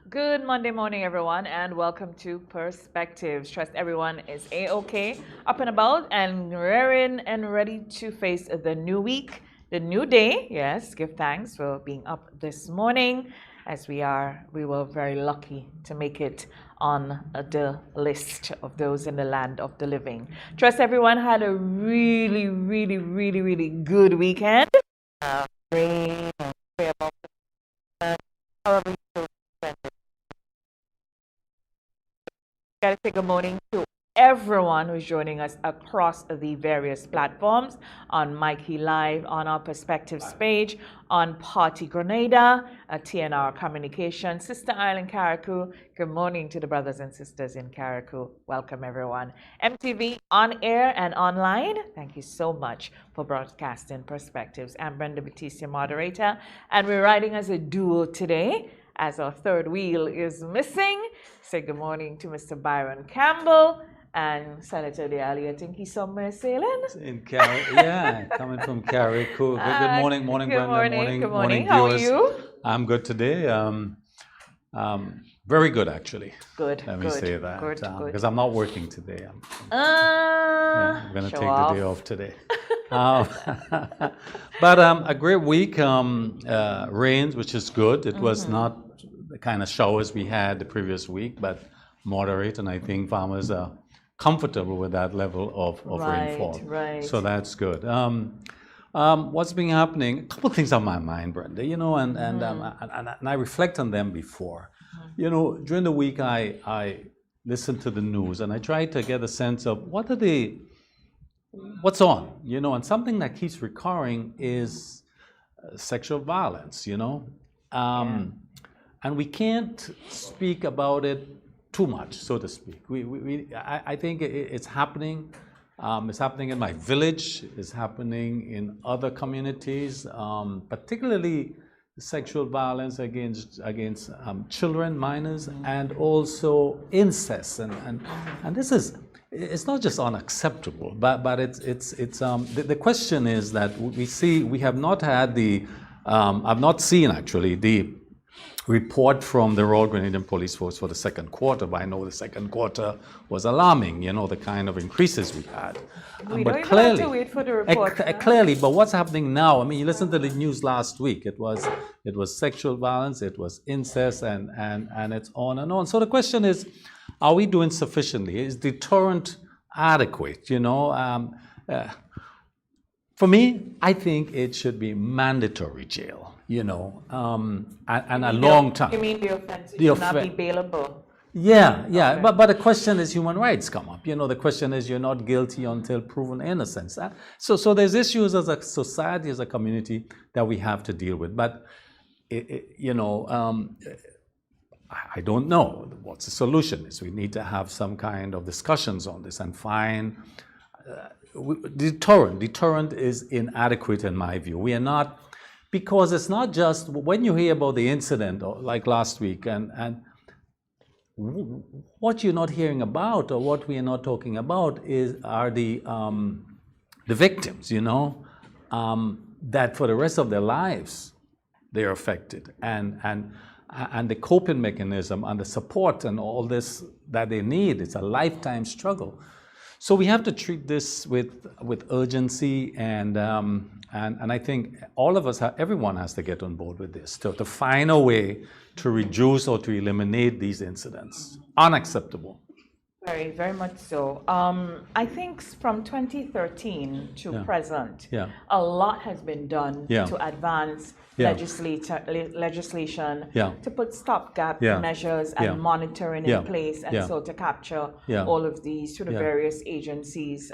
Good Monday morning, everyone, and welcome to Perspectives. Trust everyone is A-OK, up and about, and raring and ready to face the new week, the new day. Yes, give thanks for being up this morning, as we were very lucky to make it on the list of those in the land of the living. Trust everyone had a really good weekend. Rain and pray about however you spend it. Gotta say good morning to everyone who's joining us across the various platforms on Mikey Live, on our Perspectives page, on Partygrenada, TNR Communication, Sister Island Carriacou. Good morning to the brothers and sisters in Carriacou. Welcome everyone. MTV on air and online. Thank you so much for broadcasting Perspectives. I'm Brenda Batista, moderator, and we're riding as a duo today, as our third wheel is missing. Say good morning to Mr. Byron Campbell and Senator Deali. I think he's somewhere sailing. Coming from Carriacou. Good morning, Good Brenda. morning. Viewers. How are you? I'm good today. Very good, actually. Good. Let me say that. Good. Because I'm not working today. I'm going to take the day off today. But a great week. Rains, which is good. It was not the kind of showers we had the previous week, but moderate, and I think farmers are comfortable with that level of rainfall. Right. So that's good. What's been happening? A couple of things on my mind, Brenda. And I reflect on them before. During the week I listen to the news and I try to get a sense of what's on. And something that keeps recurring is sexual violence. And we can't speak about it too much, so to speak. I think it's happening. It's happening in my village. It's happening in other communities, particularly sexual violence against children, minors, and also incest. And this is, it's not just unacceptable, but it's the question is that we have not had I've not seen actually the report from the Royal Grenadian Police Force for the second quarter, but I know the second quarter was alarming, the kind of increases we had. We don't even have to wait for the report. Clearly, but what's happening now? I mean, you listened to the news last week. It was sexual violence, it was incest, and it's on and on. So the question is, are we doing sufficiently? Is deterrent adequate? For me, I think it should be mandatory jail. And a long time. You mean the offense should not be bailable? Yeah. Okay. But the question is, human rights come up. The question is, you're not guilty until proven innocence. So there's issues as a society, as a community, that we have to deal with. But I don't know what the solution is. We need to have some kind of discussions on this and find deterrent is inadequate in my view. We are not. Because it's not just when you hear about the incident, like last week, and what you're not hearing about, or what we are not talking about, are the victims. That for the rest of their lives they are affected, and the coping mechanism and the support and all this that they need. It's a lifetime struggle. So we have to treat this with urgency, and I think all of us, everyone has to get on board with this to find a way to reduce or to eliminate these incidents. Unacceptable. Very, very much so. I think from 2013 to present, a lot has been done to advance legislation, to put stopgap measures and monitoring in place, and so to capture all of these through the various agencies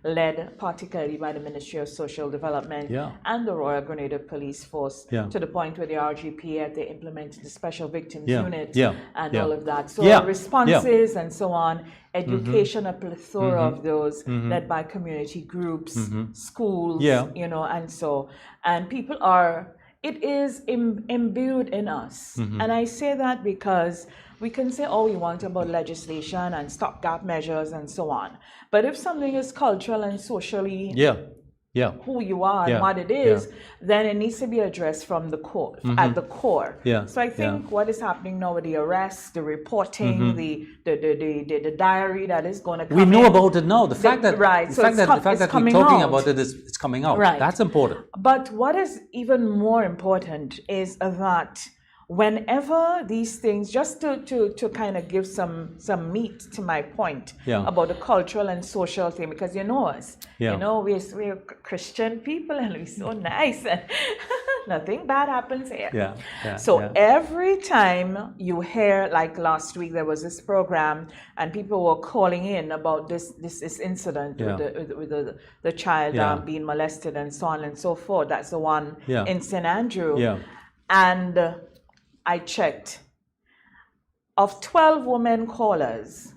led particularly by the Ministry of Social Development and the Royal Grenadian Police Force, to the point where the RGP they implemented the Special Victims Unit and all of that. So responses and so on. Education, a plethora of those led by community groups, schools, and people it is imbued in us. And I say that because we can say all we want about legislation and stopgap measures and so on. But if something is cultural and socially Yeah. who you are Yeah. and what it is, then it needs to be addressed from the core, at the core. Yeah. So I think what is happening now with the arrests, the reporting, the diary that is going to come We know in. about it now. The fact that we're talking about it is it's coming out. Right. That's important. But what is even more important is that whenever these things, just to kind of give some meat to my point about the cultural and social thing, because you know us, you know, we're Christian people and we're so nice and nothing bad happens here. So every time you hear, like last week there was this program and people were calling in about this incident with the child being molested and so on and so forth. That's the one in St. Andrew. And I checked. Of 12 women callers,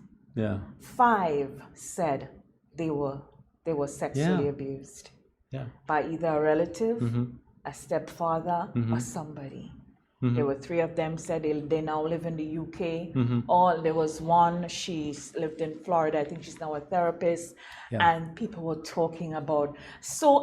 5 said they were sexually abused by either a relative, a stepfather, or somebody. There were 3 of them said they now live in the UK. There was one, she lived in Florida. I think she's now a therapist. And people were talking about,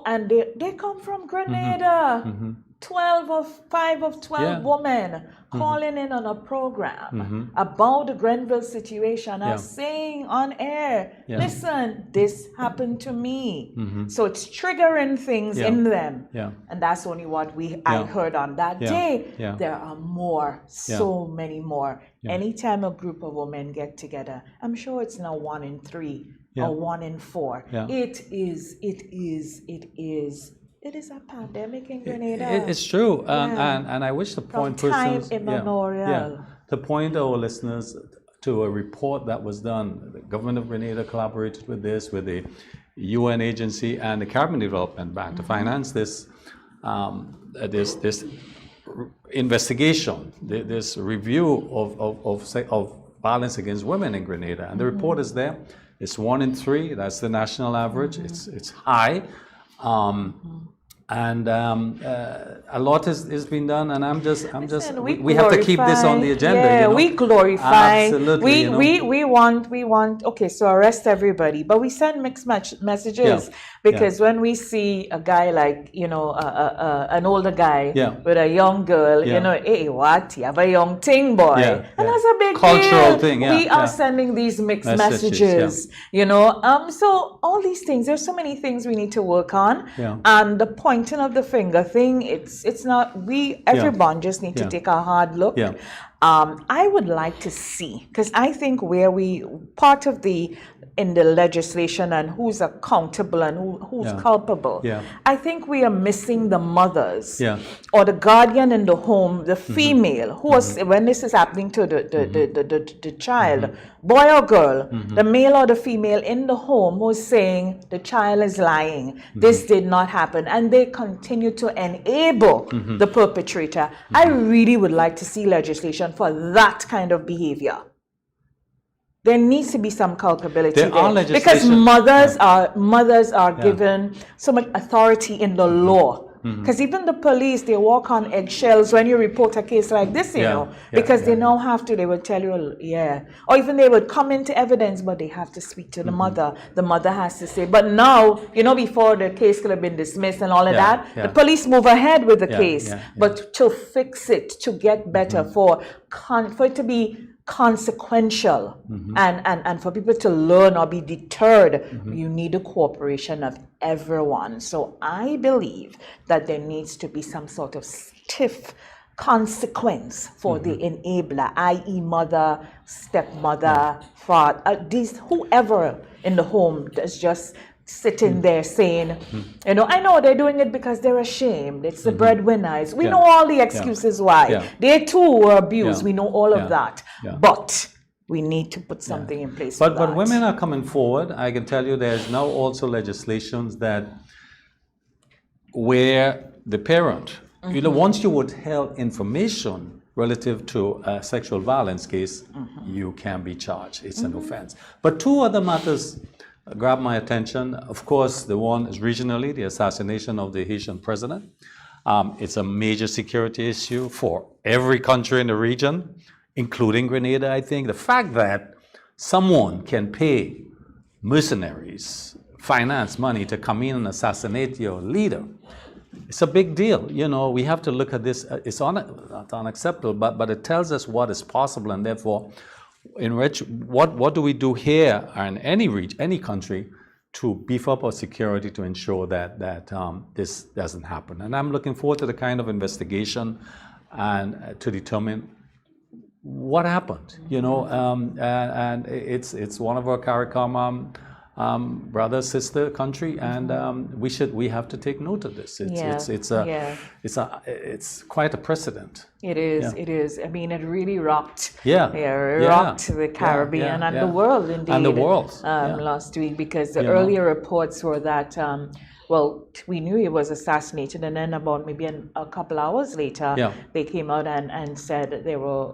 and they come from Grenada. 5 of 12 women calling in on a program about the Grenville situation are saying on air, listen, this happened to me. So it's triggering things in them. And that's only what I heard on that day. There are more, so many more. Anytime a group of women get together, I'm sure it's now 1 in 3 or 1 in 4. It is a pandemic in Grenada. It's true, and I wish to point persons, time immemorial. To point our listeners to a report that was done. The government of Grenada collaborated with the UN agency and the Caribbean Development Bank to finance this investigation, this review of violence against women in Grenada. And the report is there. It's 1 in 3. That's the national average. It's high. And a lot is being done, and Listen, we have to keep this on the agenda. Yeah, we glorify. Absolutely. We want. Okay, so arrest everybody, but we send mixed messages because when we see a guy like an older guy with a young girl, hey, what? You have a young ting boy, and that's a big cultural deal. thing. We are sending these mixed messages. So all these things. There's so many things we need to work on, and the pointing of the finger thing, it's not, everyone just need to take a hard look. I would like to see, because I think part of in the legislation and who's accountable and who's culpable, I think we are missing the mothers or the guardian in the home, the female who was, when this is happening to the child, boy or girl, the male or the female in the home who's saying the child is lying, this did not happen, and they continue to enable the perpetrator. I really would like to see legislation for that kind of behavior. There needs to be some culpability there, because mothers are given so much authority in the law. Because even the police, they walk on eggshells when you report a case like this, because they now have to, they will tell you, or even they would come into evidence, but they have to speak to the mother. The mother has to say, but now, before the case could have been dismissed and all of that, the police move ahead with the case. But to fix it, to get better, for it to be consequential and for people to learn or be deterred, you need the cooperation of everyone. So I believe that there needs to be some sort of stiff consequence for the enabler, i.e. mother, stepmother, father, whoever in the home that's just sitting there saying, I know they're doing it because they're ashamed. It's the breadwinners. We know all the excuses why. They too were abused. We know all of that. But we need to put something in place for that. But women are coming forward. I can tell you there's now also legislations that where the parent, once you withheld information relative to a sexual violence case, you can be charged. It's an offense. But 2 other matters grabbed my attention. Of course, the one is regionally, the assassination of the Haitian president. It's a major security issue for every country in the region, including Grenada, I think. The fact that someone can pay mercenaries finance money to come in and assassinate your leader. It's a big deal. You know, we have to look at this. It's not unacceptable, but it tells us what is possible, and therefore, what do we do here in any country to beef up our security to ensure that this doesn't happen? And I'm looking forward to the kind of investigation and to determine what happened. You know, and it's one of our CARICOM brother, sister country, and we have to take note of this. It's quite a precedent. It is. It is. I mean, it really rocked. It rocked the Caribbean and the world, indeed. And the world. Last week, because the earlier reports were that. Well, we knew he was assassinated, and then about maybe a couple hours later, they came out and said there were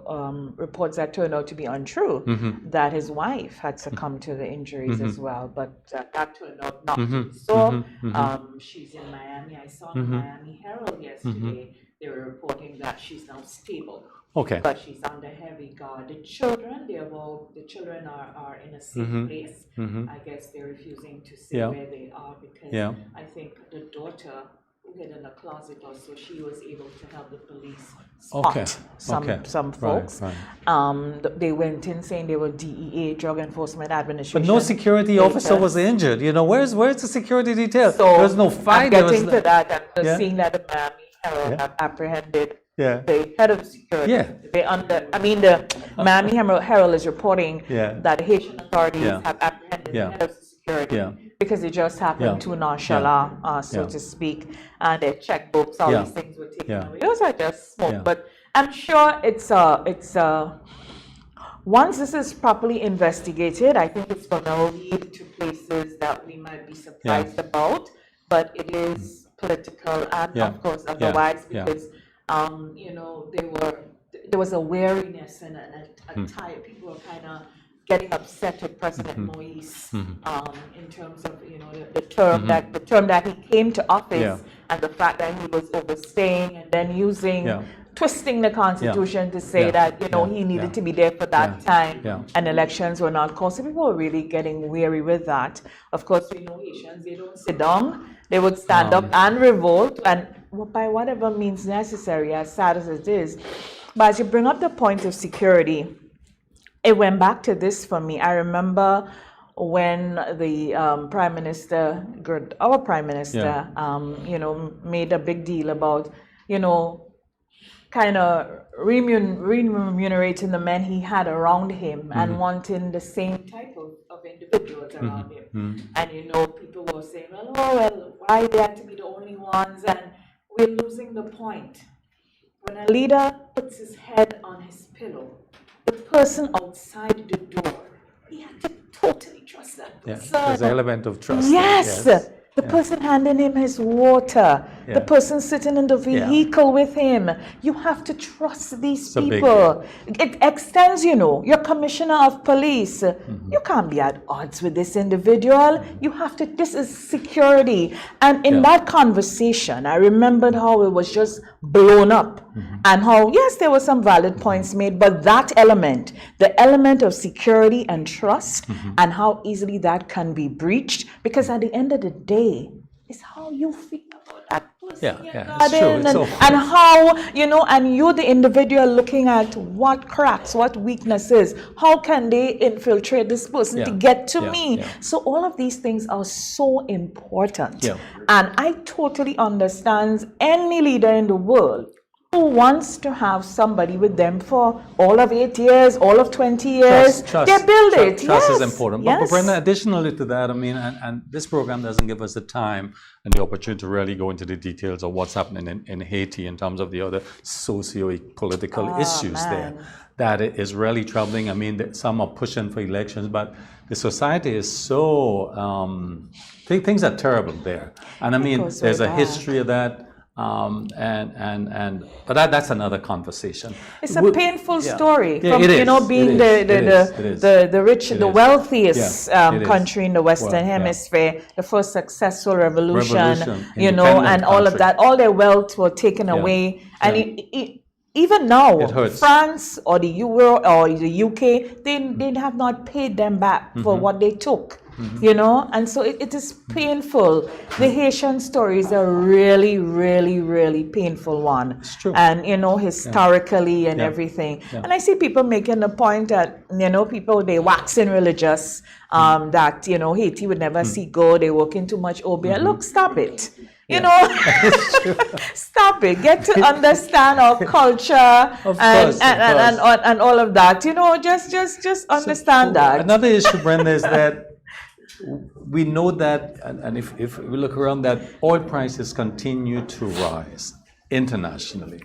reports that turned out to be untrue, that his wife had succumbed to the injuries as well, but that turned out not to be so. She's in Miami. I saw the Miami Herald yesterday. They were reporting that she's now stable. Okay. But she's under heavy guard. The children are in a safe place. I guess they're refusing to say where they are because I think the daughter who hid in a closet or so, she was able to help the police spot some folks. Right. They went in saying they were DEA, Drug Enforcement Administration. But no security officer was injured. You know, where's the security detail? So there's no fight. I'm getting to that. I'm seeing that the Miami Herald have apprehended the head of security. The Miami Herald is reporting that Haitian authorities have apprehended the head of security because it just happened too nonchalant, so to speak, and their checkbooks, all these things were taken away. Those are just smoke, but I'm sure it's once this is properly investigated, I think it's going to lead to places that we might be surprised about, but it is political and of course otherwise because you know, there was a wariness and a tire. People were kind of getting upset with President Moise in terms of, you know, the term that he came to office and the fact that he was overstaying and then twisting the Constitution to say that, you know, he needed to be there for that time and elections were not called. So people were really getting weary with that. Of course, we know Haitians, they don't sit down. They would stand up and revolt, and by whatever means necessary, as sad as it is. But as you bring up the point of security, it went back to this for me. I remember when the Prime Minister, our Prime Minister, you know, made a big deal about, you know, kind of remunerating the men he had around him and wanting the same type of individuals around him. And, you know, people were saying, well, why they have to be the only ones? And we're losing the point. When a leader puts his head on his pillow, the person outside the door, he had to totally trust that person. There's an element of trust. Yes. The person handing him his water, the person sitting in the vehicle with him. You have to trust these people. It extends, you know, your commissioner of police. You can't be at odds with this individual. You have to, this is security. And in that conversation, I remembered how it was just blown up and how, yes, there were some valid points made, but that element, the element of security and trust and how easily that can be breached, because at the end of the day, it's how you feel about that person. And how, you know, and you, the individual, looking at what cracks, what weaknesses, how can they infiltrate this person to get to me? So all of these things are so important. And I totally understand any leader in the world who wants to have somebody with them for all of 8 years, all of 20 years. They build it. Trust is important. But Brenda, additionally to that, I mean, and this program doesn't give us the time and the opportunity to really go into the details of what's happening in Haiti in terms of the other socio-political issues there. That is really troubling. I mean, some are pushing for elections, but the society is so, things are terrible there. And I mean, there's a history of that. But that's another conversation. It's a painful story from, you know, being the rich, the wealthiest country in the Western Hemisphere, the first successful revolution, you know, and all of that. All their wealth were taken away, and even now, France or the Euro or the UK, they have not paid them back for what they took. you know, and so it is painful. The Haitian story is a really, really, really painful one. It's true. And, you know, historically and Yeah. everything. Yeah. And I see people making the point that, you know, people, they waxing religious, that, you know, Haiti would never see God, they work in too much obeah. Look, stop it. You know, stop it. Get to understand our culture and all of that. You know, just understand that. Another issue, Brenda, is that we know that, and if we look around, that oil prices continue to rise internationally.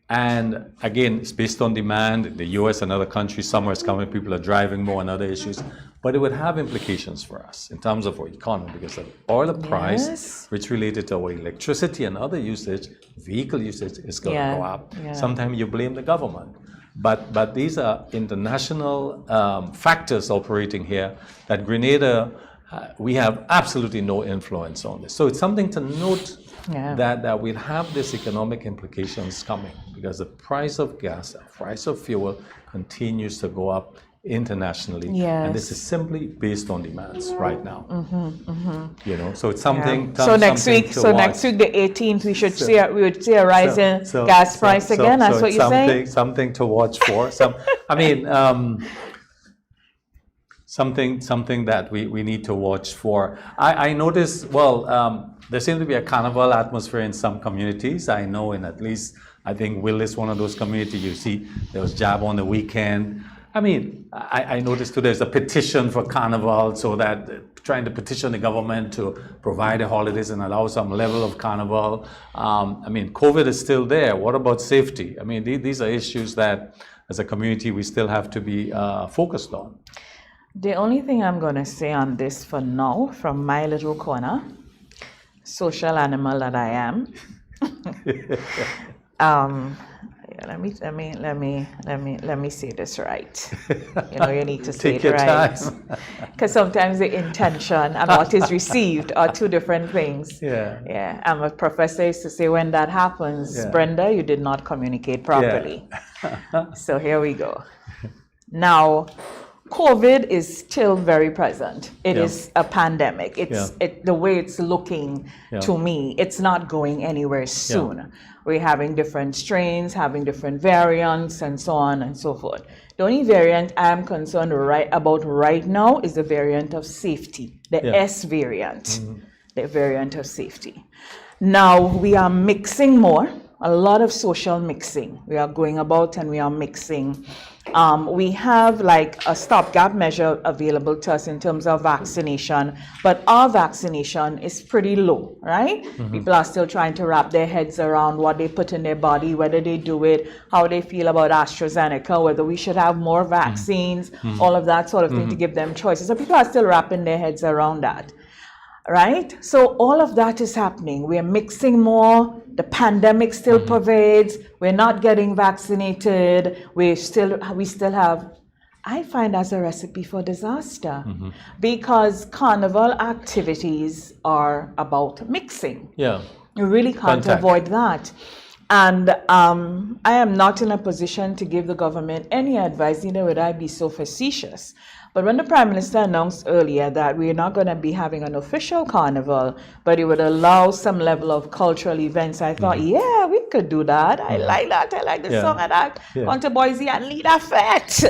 And again, it's based on demand. The US and other countries, summer is coming, people are driving more and other issues. But it would have implications for us in terms of our economy, because the oil price, which related to our electricity and other usage, vehicle usage, is going to go up. Sometimes you blame the government. But these are international factors operating here that Grenada, we have absolutely no influence on this. So it's something to note that we'll have these economic implications coming, because the price of gas, the price of fuel continues to go up internationally, and this is simply based on demands right now. You know, so it's something. So next week, the 18th, we would see a rise in gas price again. That's what you're saying. Something to watch for. Something that we need to watch for. I noticed. There seems to be a carnival atmosphere in some communities. I know in at least, I think Will is one of those communities. You see, there was Jab on the weekend. I noticed too, there's a petition for carnival, so that trying to petition the government to provide the holidays and allow some level of carnival. COVID is still there. What about safety? These are issues that as a community we still have to be focused on. The only thing I'm going to say on this for now, from my little corner, social animal that I am, let me say this right. You know, you need to say it right. Because sometimes the intention and what is received are two different things. Yeah. I'm a professor used to say, when that happens, Brenda, you did not communicate properly. So here we go. Now, COVID is still very present. It is a pandemic. The way it's looking to me, it's not going anywhere soon. We're having different strains, having different variants, and so on and so forth. The only variant I'm concerned about right now is the variant of safety, the S variant, the variant of safety. Now, we are mixing more, a lot of social mixing. We are going about and we are mixing. We have like a stopgap measure available to us in terms of vaccination, but our vaccination is pretty low, right? People are still trying to wrap their heads around what they put in their body, whether they do it, how they feel about AstraZeneca, whether we should have more vaccines, all of that sort of thing to give them choices. So people are still wrapping their heads around that. Right? So all of that is happening. We're mixing more. The pandemic still pervades. We're not getting vaccinated. We still have, I find, as a recipe for disaster, because carnival activities are about mixing. You really can't avoid that. And I am not in a position to give the government any advice, neither would I be so facetious. But when the Prime Minister announced earlier that we're not going to be having an official carnival, but it would allow some level of cultural events, I thought, yeah, we could do that. I like that. I like the song of that. Come to Boise and lead a fete.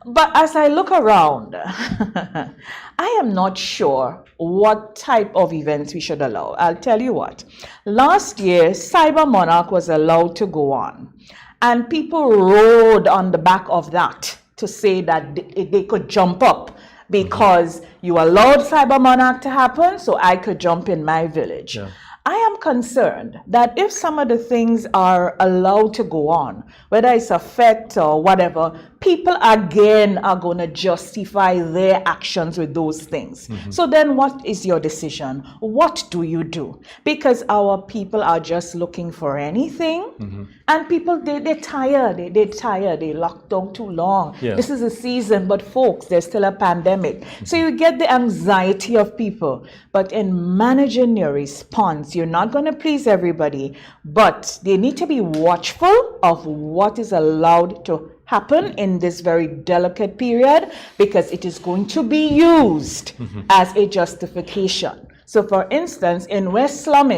But as I look around, I am not sure what type of events we should allow. I'll tell you what. Last year, Cyber Monarch was allowed to go on. And people rode on the back of that to say that they could jump up because you allowed Cyber Monarch to happen, so I could jump in my village. I am concerned that if some of the things are allowed to go on, whether it's a fete or whatever, people again are going to justify their actions with those things. So then what is your decision? What do you do? Because our people are just looking for anything. And people, they're tired. They're tired. They locked down too long. This is a season, but folks, there's still a pandemic. So you get the anxiety of people. But in managing your response, you're not going to please everybody, but they need to be watchful of what is allowed to happen in this very delicate period because it is going to be used as a justification. So for instance, in where slum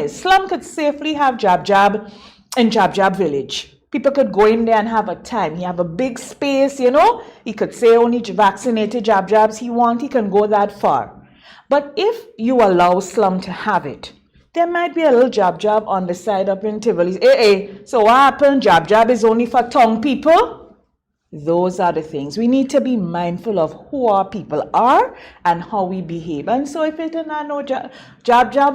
could safely have jab in jab village. People could go in there and have a time. He have a big space, you know. He could say only vaccinated jabs he want. He can go that far. But if you allow slum to have it, there might be a little jab on the side up in Tivoli. So what happened? Jab is only for tongue people? Those are the things. We need to be mindful of who our people are and how we behave. And so if it is not no jab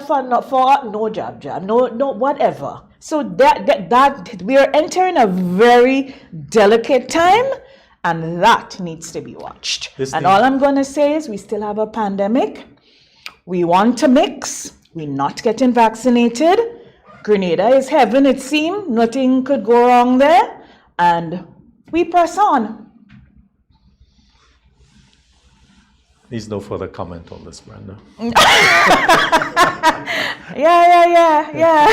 for no jab, no whatever. So that we are entering a very delicate time, and that needs to be watched. And all I'm going to say is we still have a pandemic. We want to mix. We're not getting vaccinated. Grenada is heaven, it seems. Nothing could go wrong there. And we press on. Needs no further comment on this, Brenda. Yeah.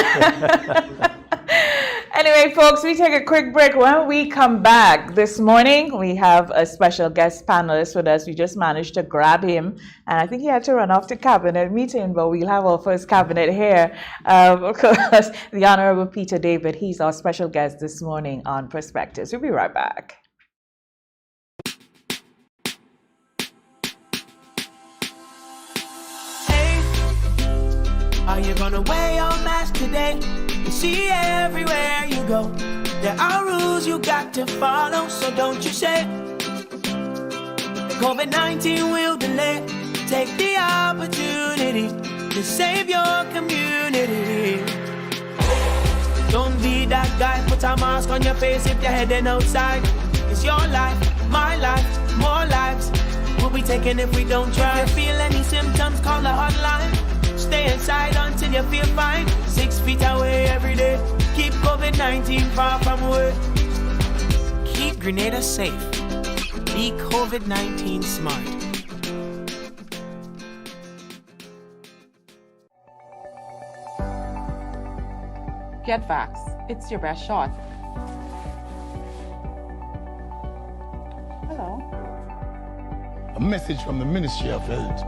Anyway, folks, we take a quick break. When we come back this morning, we have a special guest panelist with us. We just managed to grab him, and I think he had to run off to cabinet meeting, but we'll have our first cabinet here. Of course, the Honorable Peter David, he's our special guest this morning on Perspectives. We'll be right back. Are you gonna wear your mask today? You see everywhere you go. There are rules you got to follow, so don't you say COVID-19 will delay. Take the opportunity to save your community. Don't be that guy, put a mask on your face if you're heading outside. It's your life, my life, more lives will be taken if we don't try. If you feel any symptoms, call the hotline. Stay inside until you feel fine. 6 feet away every day. Keep COVID-19 far from away. Keep Grenada safe. Be COVID-19 smart. Get vax. It's your best shot. Hello. A message from the Ministry of Health.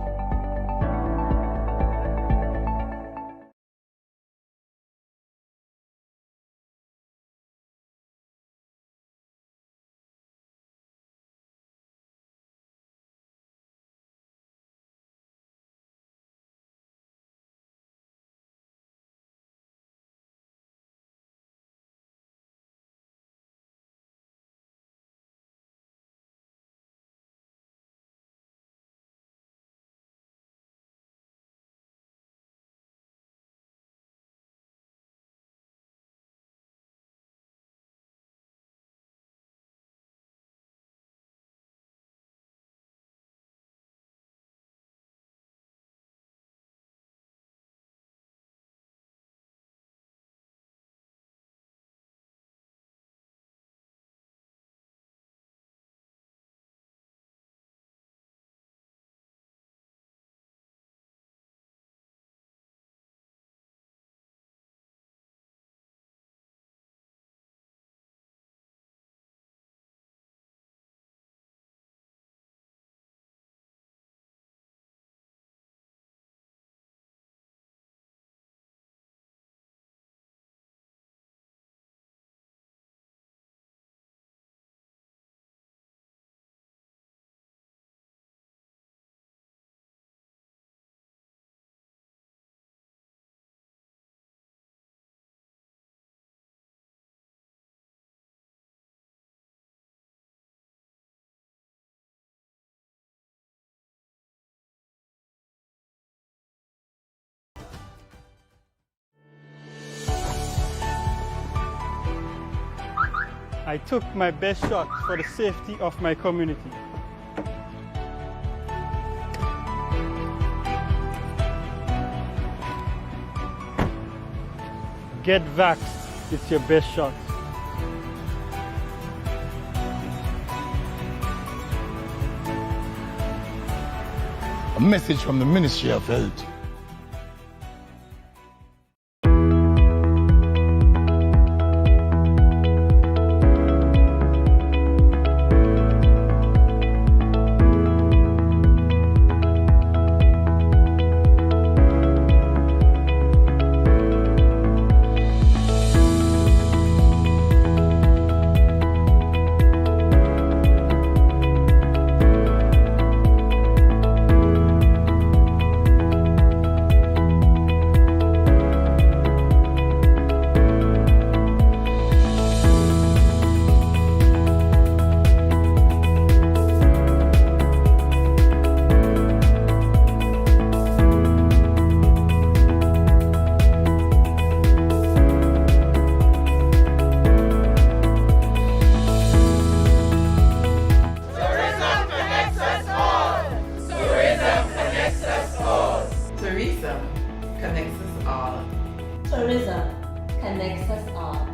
I took my best shot for the safety of my community. Get vaxxed, it's your best shot. A message from the Ministry of Health. Tourism connects us all. Tourism connects us all.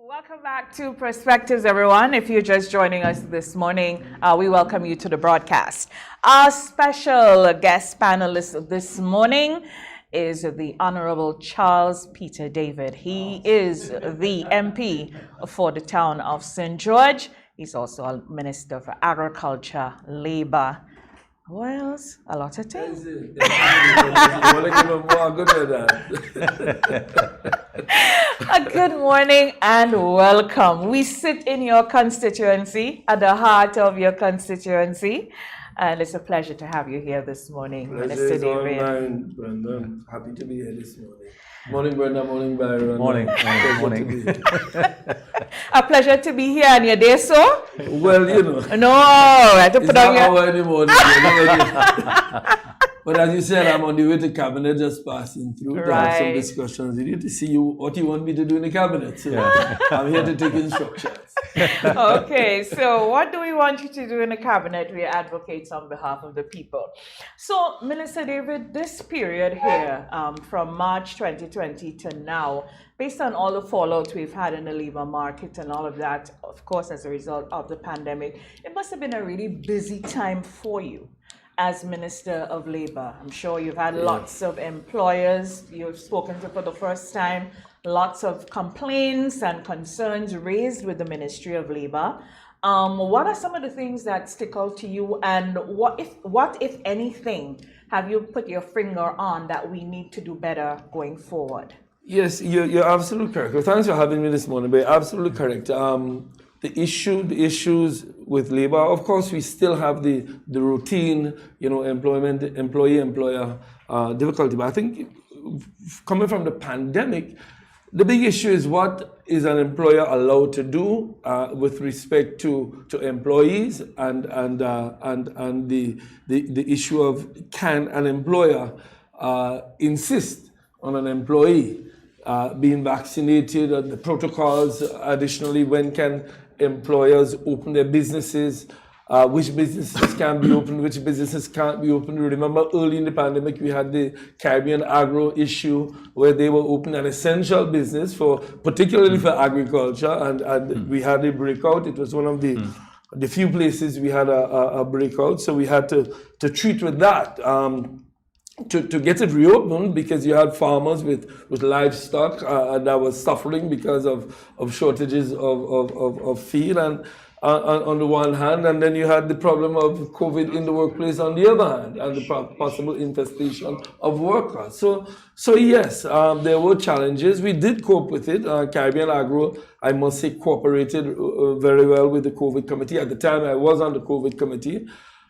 Welcome back to Perspectives, everyone. If you're just joining us this morning, we welcome you to the broadcast. Our special guest panelist this morning is the Honorable Charles Peter David. He is the MP for the town of St. George. He's also a Minister for Agriculture, Labor. What else? A lot of things. A good morning and welcome. We sit in your constituency, at the heart of your constituency, and it's a pleasure to have you here this morning, Minister David. Mine, Brenda. Happy to be here this morning. Morning, Brenda. Morning, Byron. Morning. Morning. A pleasure to be here on your day, so? Well, you know. No, I have to put on your... Anymore. But as you said, I'm on the way to cabinet, just passing through to have some discussions with you to see what you want me to do in the cabinet. So I'm here to take instructions. Okay, so what do we want you to do in the cabinet? We advocate on behalf of the people. So, Minister David, this period here, from March 2020 to now, based on all the fallout we've had in the labor market and all of that, of course, as a result of the pandemic, it must have been a really busy time for you as Minister of Labor. I'm sure you've had lots of employers you've spoken to for the first time, lots of complaints and concerns raised with the Ministry of Labor. What are some of the things that stick out to you, and what if anything, have you put your finger on that we need to do better going forward? Yes, you're absolutely correct. Well, thanks for having me this morning, but you're absolutely correct. The issues with labor, of course, we still have the routine, employee-employer difficulty. But I think coming from the pandemic, the big issue is what is an employer allowed to do with respect to employees, and the issue of, can an employer insist on an employee being vaccinated, and the protocols. Additionally, when can employers open their businesses, which businesses can be opened, which businesses can't be opened. Remember, early in the pandemic, we had the Caribbean agro issue, where they were open an essential business particularly for agriculture, and we had a breakout. It was one of the few places we had a breakout, so we had to treat with that. To get it reopened, because you had farmers with livestock that was suffering because of shortages of feed, and on the one hand, and then you had the problem of COVID in the workplace on the other hand, and the possible infestation of workers. So yes, there were challenges. We did cope with it. Caribbean Agro, I must say, cooperated very well with the COVID committee. At the time, I was on the COVID committee.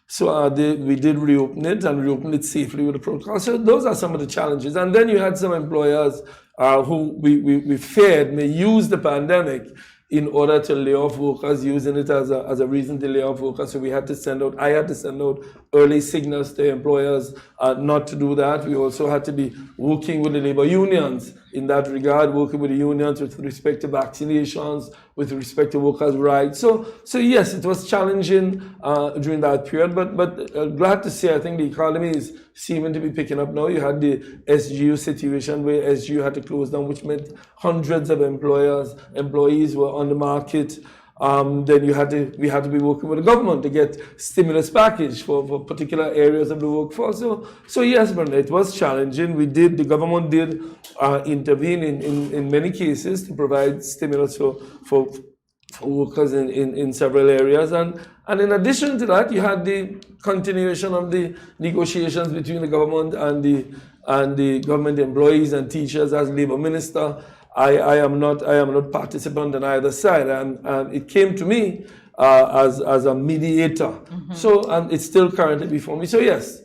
So we did reopen it, and reopened it safely with the protocol. So those are some of the challenges. And then you had some employers who we feared may use the pandemic in order to lay off workers, using it as a reason to lay off workers. So I had to send out early signals to employers not to do that. We also had to be working with the labor unions in that regard, working with the unions with respect to vaccinations, with respect to workers' rights. So yes, it was challenging during that period, but glad to say I think the economy is seeming to be picking up now. You had the SGU situation where SGU had to close down, which meant hundreds of employees were on the market. Then we had to be working with the government to get stimulus package for particular areas of the workforce. So yes, Brenda, it was challenging. The government did intervene in many cases to provide stimulus for workers in several areas. And in addition to that, you had the continuation of the negotiations between the government and the government employees and teachers. As Labour Minister, I am not participant on either side, and it came to me as a mediator. So, and it's still currently before me. So yes,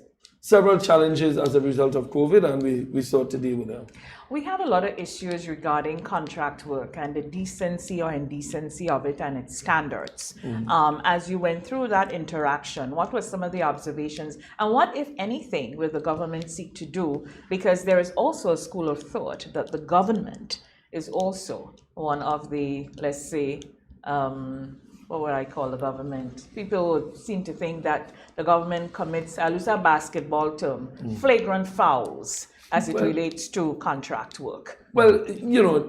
several challenges as a result of COVID, and we sought to deal with them. We have a lot of issues regarding contract work and the decency or indecency of it and its standards. As you went through that interaction, what were some of the observations, and what, if anything, will the government seek to do? Because there is also a school of thought that the government is also one of the, let's say, what would I call the government? People would seem to think that the government commits, I'll use a basketball term, flagrant fouls as it relates to contract work. Well, you know,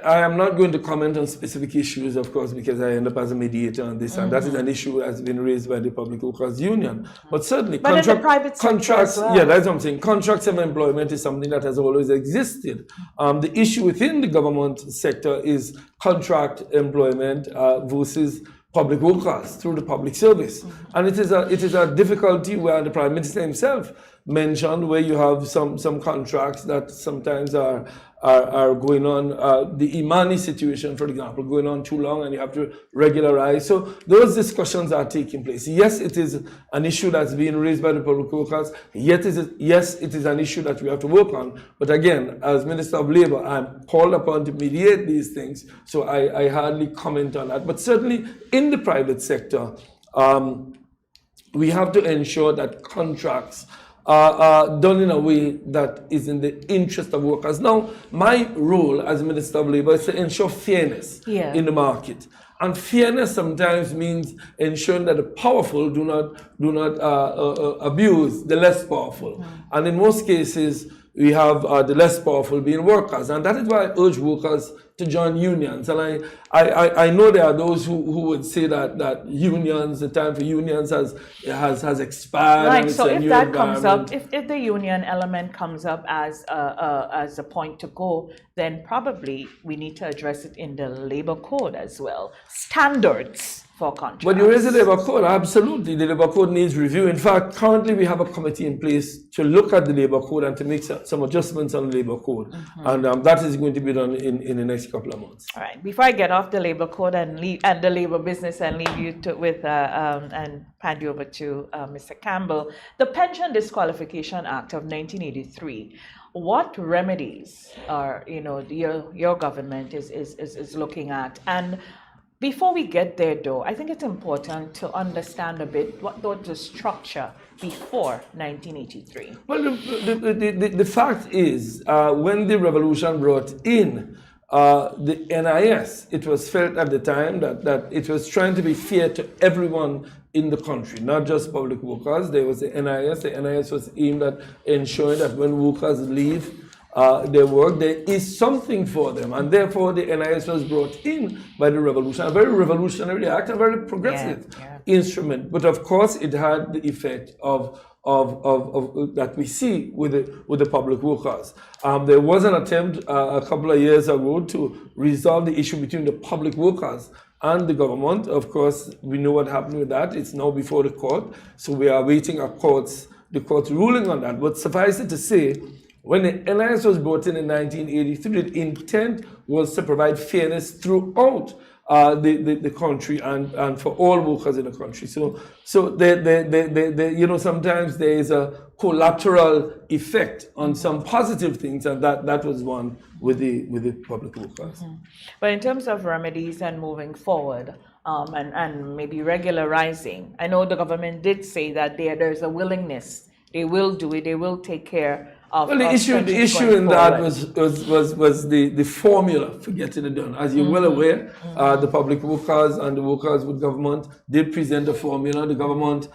I am not going to comment on specific issues, of course, because I end up as a mediator on this, and that is an issue that has been raised by the Public Workers Union. But certainly, in the private sector contracts, as well. yeah, that's what I'm saying. Contracts of employment is something that has always existed. The issue within the government sector is contract employment versus public workers through the public service. And it is a difficulty where the Prime Minister himself mentioned, where you have some contracts that sometimes are going on, the Imani situation, for example, going on too long and you have to regularize. So those discussions are taking place. Yes, it is an issue that's being raised by the public workers. Yes, it is an issue that we have to work on. But again, as Minister of Labour, I'm called upon to mediate these things. So I hardly comment on that. But certainly in the private sector, we have to ensure that contracts are done in a way that is in the interest of workers. Now, my role as Minister of Labour is to ensure fairness in the market. And fairness sometimes means ensuring that the powerful do not abuse the less powerful. And in most cases, we have the less powerful being workers. And that is why I urge workers to join unions. And I know there are those who would say that unions, the time for unions has expired. Right, so if that comes up, if the union element comes up as a point to go, then probably we need to address it in the labor code as well. Standards for contracts. When you raise the labor code, absolutely, the labor code needs review. In fact, currently we have a committee in place to look at the labor code and to make some adjustments on the labor code. And that is going to be done in the next couple of months. All right. Before I get off the labor code and the labor business and leave you and hand you over to Mr. Campbell, the Pension Disqualification Act of 1983. What remedies are your government is looking at? And before we get there, though, I think it's important to understand a bit what was the structure before 1983. Well, the fact is, when the revolution brought in the NIS, it was felt at the time that it was trying to be fair to everyone in the country, not just public workers. There was the NIS. The NIS was aimed at ensuring that when workers leave their work, there is something for them. And therefore, the NIS was brought in by the revolution, a very revolutionary act, a very progressive instrument. But of course, it had the effect of that we see with the public workers. There was an attempt a couple of years ago to resolve the issue between the public workers and the government. Of course, we know what happened with that. It's now before the court. So we are awaiting the court's ruling on that. But suffice it to say, when the NIS was brought in 1983, the intent was to provide fairness throughout the country and for all workers in the country. So sometimes there is a collateral effect on some positive things, and that was one with the public workers. But in terms of remedies and moving forward, and maybe regularizing, I know the government did say that there's a willingness. They will do it. They will take care of. Well, the issue in that was the formula for getting it done. As you're well aware, the public workers and the workers with government did present a formula. The government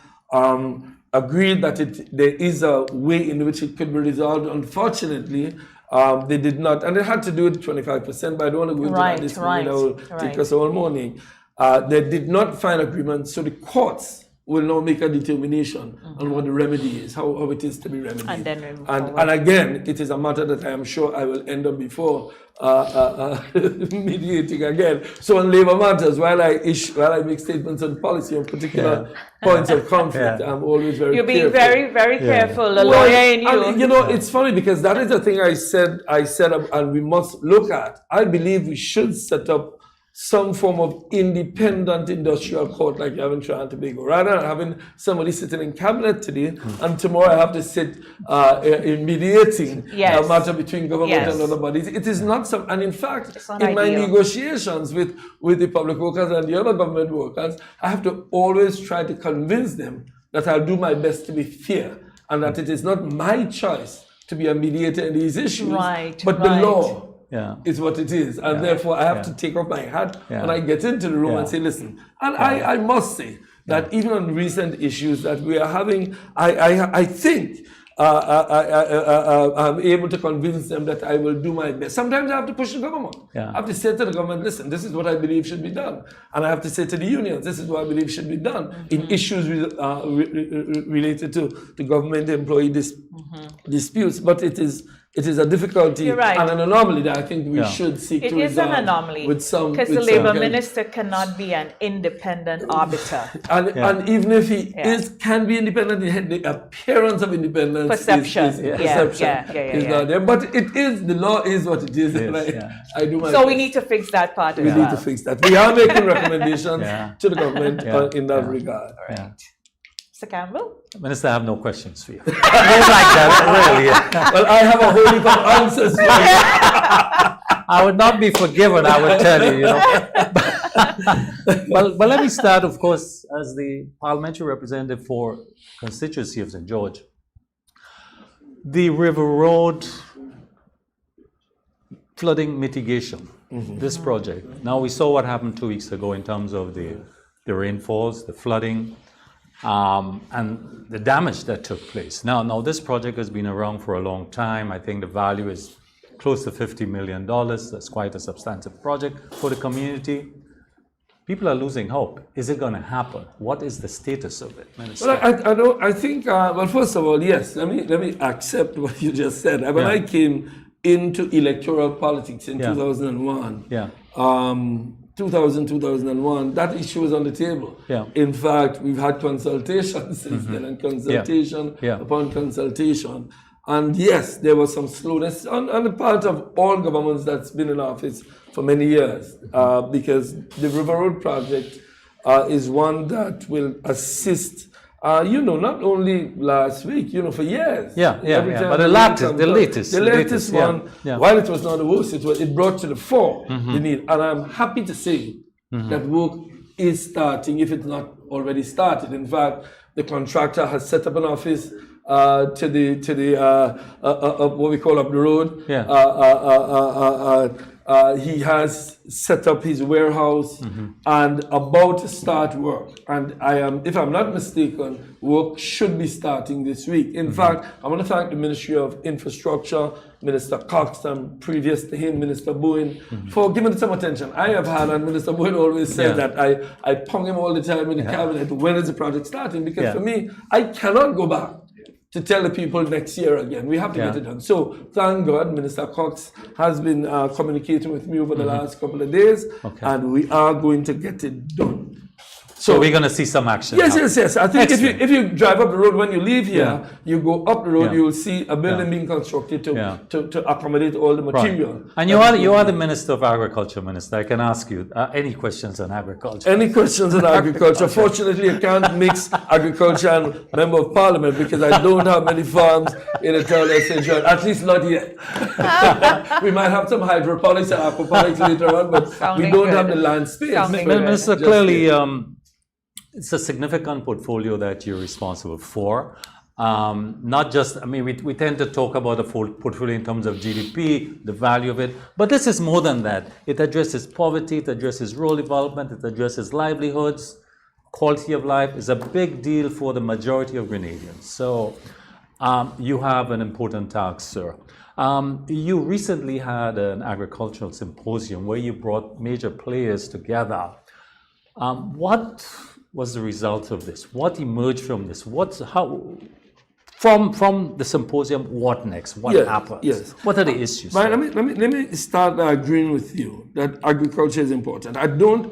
agreed that there is a way in which it could be resolved. Unfortunately, they did not, and they had to do it 25%. But I don't want to go into that this morning. That will take us all morning. They did not find agreement, so the courts will now make a determination on what the remedy is, how it is to be remedied. And then and again, it is a matter that I am sure I will end up before mediating again. So on labor matters, while I make statements on policy on particular points of conflict, I'm always very careful. You're being very, very careful, the lawyer in you. And, it's funny because that is the thing I said, and we must look at. I believe we should set up some form of independent industrial court like you have in Trinidad and Tobago, rather than having somebody sitting in cabinet today and tomorrow I have to sit in mediating a matter between government and other bodies. It is not some, and in fact, in my negotiations with the public workers and the other government workers, I have to always try to convince them that I'll do my best to be fair and that it is not my choice to be a mediator in these issues, but the law is what it is. And therefore, I have to take off my hat when I get into the room and say, listen. And I must say that even on recent issues that we are having, I think I'm able to convince them that I will do my best. Sometimes I have to push the government. I have to say to the government, listen, this is what I believe should be done. And I have to say to the unions, this is what I believe should be done in issues related to government employee disputes. But it is a difficulty and an anomaly that I think we should seek to resolve. It is an anomaly because the Labour Minister cannot be an independent arbiter. And even if he can be independent, the appearance of independence perception is not there. But it is, the law is what it is. I do my best. We need to fix that part as well. We need to fix that. We are making recommendations to the government in that regard. Mr. Campbell? Minister, I have no questions for you. I don't like that, really. Well, I have a whole heap of answers for you. I would not be forgiven, I would tell you, But let me start, of course, as the parliamentary representative for constituency of St. George. The River Road flooding mitigation, this project. Now, we saw what happened 2 weeks ago in terms of the rainfalls, the flooding, and the damage that took place. Now this project has been around for a long time. I think the value is close to $50 million. That's quite a substantive project for the community. People are losing hope. Is it going to happen? What is the status of it, Minister? Well, I think, well, first of all, yes, let me accept what you just said. When I came into electoral politics in 2001, 2001, that issue was on the table. In fact, we've had consultations since then, and consultation upon consultation. And yes, there was some slowness on the part of all governments that's been in office for many years, because the River Road project is one that will assist, not only last week, for years. But the latest one, while it was not the worst, it brought to the fore the need. And I'm happy to say that work is starting, if it's not already started. In fact, the contractor has set up an office to the what we call up the road. He has set up his warehouse and about to start work. And if I'm not mistaken, work should be starting this week. In fact, I want to thank the Ministry of Infrastructure, Minister Cox, and previous to him, Minister Bowen, for giving it some attention. I have had, and Minister Bowen always said that I pong him all the time in the cabinet, when is the project starting? Because for me, I cannot go back to tell the people next year again. We have to get it done. So thank God, Minister Cox has been communicating with me over the last couple of days, and we are going to get it done. So we're going to see some action. Yes. I think if you drive up the road, when you leave here, you go up the road, you will see a building being constructed to accommodate all the material. Right. And you are the Minister of Agriculture, Minister. I can ask you any questions on agriculture. Any questions on agriculture? Fortunately, I can't mix agriculture and Member of Parliament because I don't have many farms in the town of St. George, at least not yet. We might have some hydroponics and aquaponics later on, but we don't have the land space. Minister, clearly, it's a significant portfolio that you're responsible for. Not just, we tend to talk about the full portfolio in terms of GDP, the value of it, but this is more than that. It addresses poverty, it addresses rural development, it addresses livelihoods, quality of life. Is a big deal for the majority of Grenadians. So you have an important task, sir. You recently had an agricultural symposium where you brought major players together. What was the result of this? What emerged from this? From the symposium, what next? What happens? What are the issues? Right, let me start by agreeing with you that agriculture is important. I don't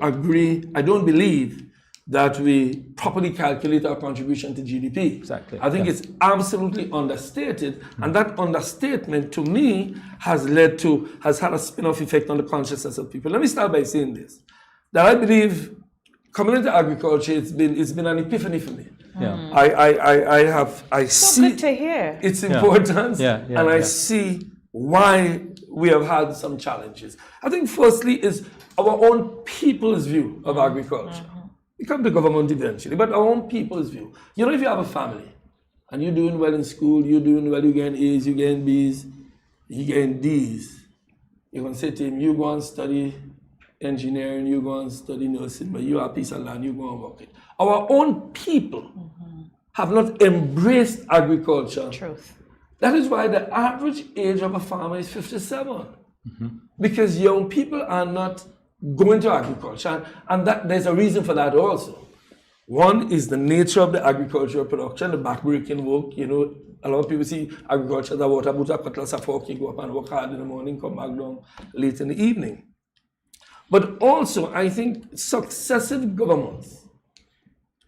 believe that we properly calculate our contribution to GDP. Exactly. I think it's absolutely understated, and that understatement to me has had a spin-off effect on the consciousness of people. Let me start by saying this, that I believe community agriculture, it's been an epiphany for me. Yeah. I So see good to hear. its importance, Yeah, and I see why we have had some challenges. I think firstly is our own people's view of agriculture. We come to government eventually, but our own people's view. You know, if you have a family and you're doing well in school, you're doing well, you getting A's, you getting B's, you getting D's, you're going to say to him, you go and study engineering, you go and study nursing, but you have a piece of land, you go and work it. Our own people have not embraced agriculture. Truth. That is why the average age of a farmer is 57. Because young people are not going to agriculture, and that there's a reason for that also. One is the nature of the agricultural production, the backbreaking work. You know, a lot of people see agriculture as a water boot, a cutlass, a fork, you go up and work hard in the morning, come back down late in the evening. But also, I think successive governments,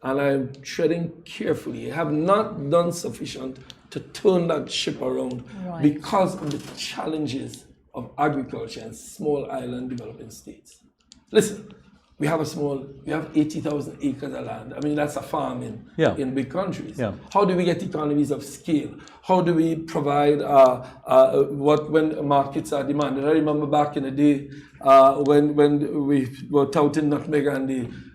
and I'm treading carefully, have not done sufficient to turn that ship around because of the challenges of agriculture in small island developing states. Listen, we have 80,000 acres of land. I mean, that's a farm in big countries. Yeah. How do we get economies of scale? How do we provide when markets are demanded? I remember back in the day when we were touting nutmeg, and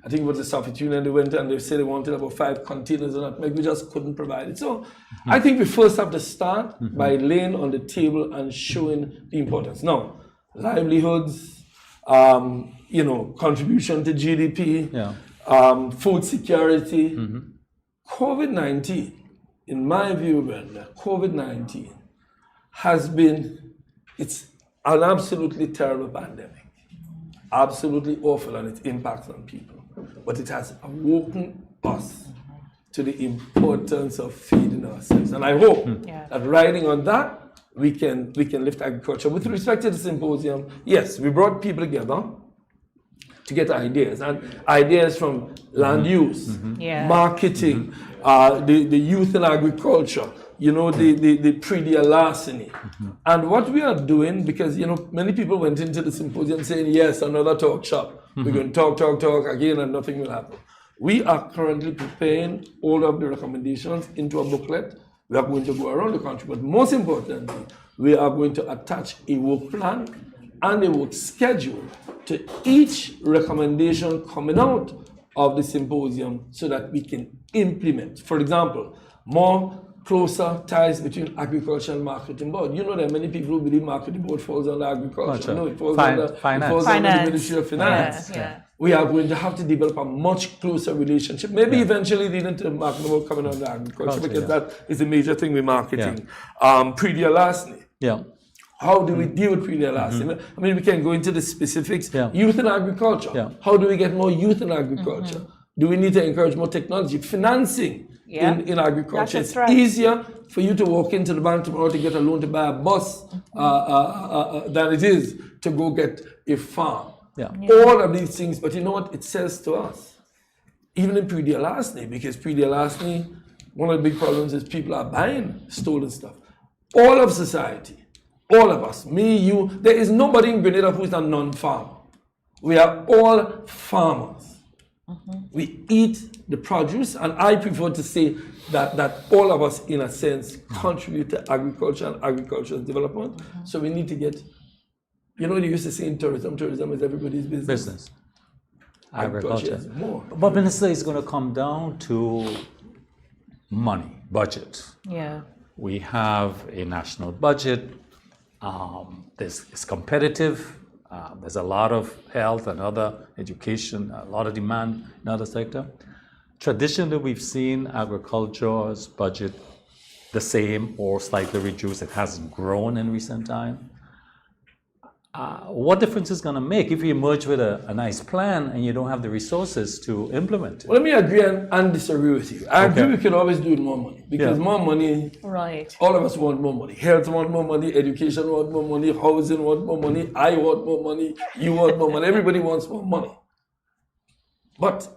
I think it was the Soviet Union, they went and they said they wanted about 5 containers of nutmeg. We just couldn't provide it. So I think we first have to start by laying on the table and showing the importance. Now, livelihoods, contribution to GDP, food security. COVID-19, in my view, Brenda, COVID-19 it's an absolutely terrible pandemic. Absolutely awful on its impact on people. But it has awoken us to the importance of feeding ourselves. And I hope that riding on that, we can lift agriculture. With respect to the symposium, yes, we brought people together to get ideas, and ideas from land use, marketing, the youth in agriculture, the pre-deal larceny. And what we are doing, because many people went into the symposium saying, yes, another talk shop. We're going to talk again and nothing will happen. We are currently preparing all of the recommendations into a booklet. We are going to go around the country, but most importantly, we are going to attach a work plan and a work schedule to each recommendation coming out of the symposium so that we can implement. For example, more closer ties between agriculture and marketing board. There are many people who believe marketing board falls under agriculture. No, it falls under the Ministry of Finance. We are going to have to develop a much closer relationship, maybe eventually leading to marketing board coming under agriculture, because that is a major thing with marketing. Pre-deal larceny. How do we deal with pre-deal larceny? I mean, we can go into the specifics. Youth in agriculture. How do we get more youth in agriculture? Do we need to encourage more technology? Financing in agriculture. It's easier for you to walk into the bank tomorrow to get a loan to buy a bus than it is to go get a farm. All of these things, but you know what it says to us? Even in pre-deal larceny, because pre-deal larceny, one of the big problems is people are buying stolen stuff. All of society, all of us, me, you, there is nobody in Grenada who is a non-farmer. We are all farmers. We eat the produce, and I prefer to say that all of us, in a sense, contribute to agriculture and agricultural development. So we need to get, they used to say in tourism is everybody's business. Agriculture is more. But Minister, it's going to come down to money, budget. We have a national budget. It's competitive. There's a lot of health and other education, a lot of demand in other sector. Traditionally, we've seen agriculture's budget the same or slightly reduced. It hasn't grown in recent time. What difference is going to make if you emerge with a nice plan and you don't have the resources to implement it? Well, let me agree and disagree with you. I agree we can always do with more money, because more money, all of us want more money. Health want more money, education want more money, housing want more money, I want more money, you want more money, everybody wants more money. But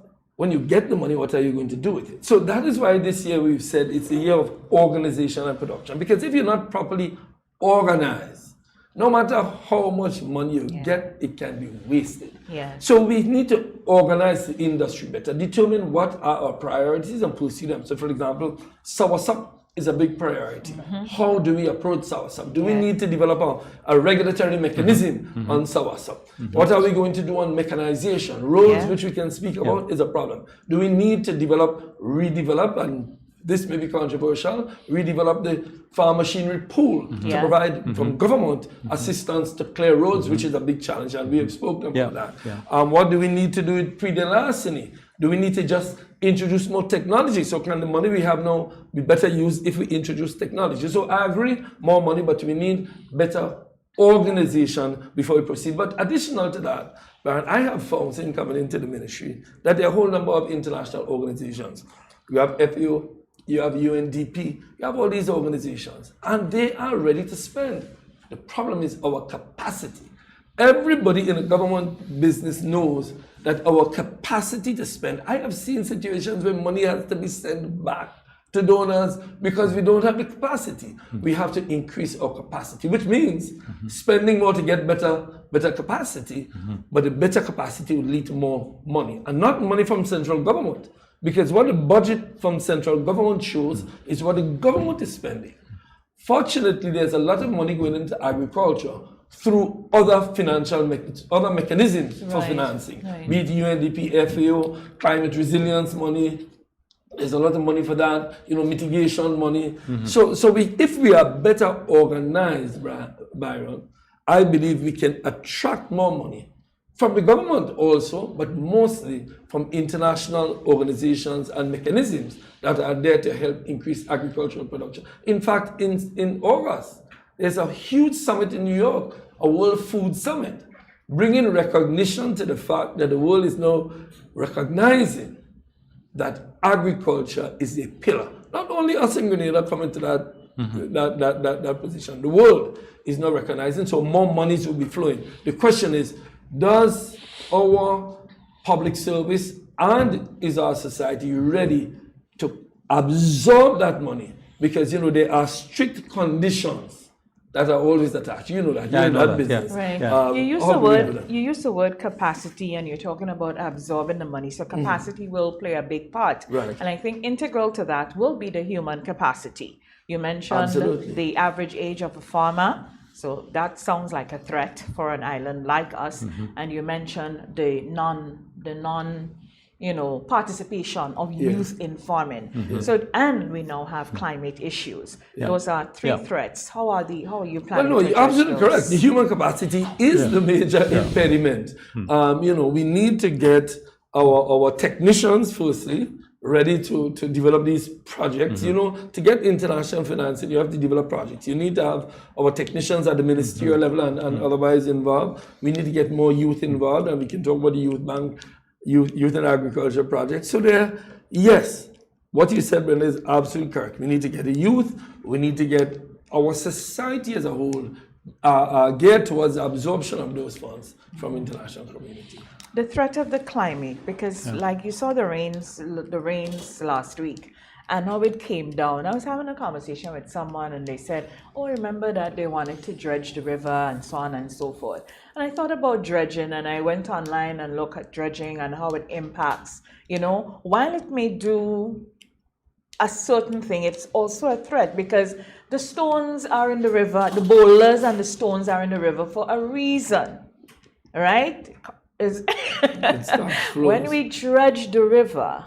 when you get the money, what are you going to do with it? So that is why this year we've said it's a year of organization and production. Because if you're not properly organized, no matter how much money you get, it can be wasted. So we need to organize the industry better, determine what are our priorities and pursue them. So for example, soursop is a big priority. How do we approach soursop? Do we need to develop a regulatory mechanism on soursop? What are we going to do on mechanization? Roads, which we can speak about, is a problem. Do we need to redevelop, and this may be controversial, redevelop the farm machinery pool to provide from government assistance to clear roads, which is a big challenge, and we have spoken about that. What do we need to do with pre-larceny? Do we need to just introduce more technology? So can the money we have now be better used if we introduce technology? So I agree, more money, but we need better organization before we proceed. But additional to that, Baron, I have found since coming into the ministry that there are a whole number of international organizations. You have FAO, you have UNDP, you have all these organizations, and they are ready to spend. The problem is our capacity. Everybody in the government business knows that our capacity to spend. I have seen situations where money has to be sent back to donors because we don't have the capacity. We have to increase our capacity, which means spending more to get better capacity, but the better capacity will lead to more money, and not money from central government. Because what the budget from central government shows is what the government is spending. Fortunately, there's a lot of money going into agriculture through other financial mechanisms for financing. Be it UNDP, FAO, climate resilience money. There's a lot of money for that, mitigation money. So if we are better organized, Byron, I believe we can attract more money from the government also, but mostly from international organizations and mechanisms that are there to help increase agricultural production. In fact, in August, there's a huge summit in New York, a World Food Summit, bringing recognition to the fact that the world is now recognizing that agriculture is a pillar. Not only us in Grenada coming to that position, the world is now recognizing, so more monies will be flowing. The question is, does our public service and is our society ready to absorb that money? Because, there are strict conditions that are always attached. You know that. You're in that business. You use the word capacity, and you're talking about absorbing the money. So capacity will play a big part. And I think integral to that will be the human capacity. You mentioned the average age of a farmer. So that sounds like a threat for an island like us. And you mentioned the non participation of youth in farming. So, and we now have climate issues. Those are three threats. How are you planning? Well, no, you're absolutely correct. The human capacity is the major impediment. We need to get our technicians, firstly, ready to develop these projects. To get international financing, you have to develop projects. You need to have our technicians at the ministerial level and otherwise involved. We need to get more youth involved, and we can talk about the youth bank, youth and agriculture projects. So yes, what you said, Brenda, is absolutely correct. We need to get the youth. We need to get our society as a whole geared towards the absorption of those funds from international community. The threat of the climate, because like you saw the rains last week, and how it came down. I was having a conversation with someone, and they said, oh, remember that they wanted to dredge the river and so on and so forth. And I thought about dredging, and I went online and looked at dredging and how it impacts. While it may do a certain thing, it's also a threat, because the stones are in the river, the boulders and the stones are in the river for a reason, right? When we dredge the river,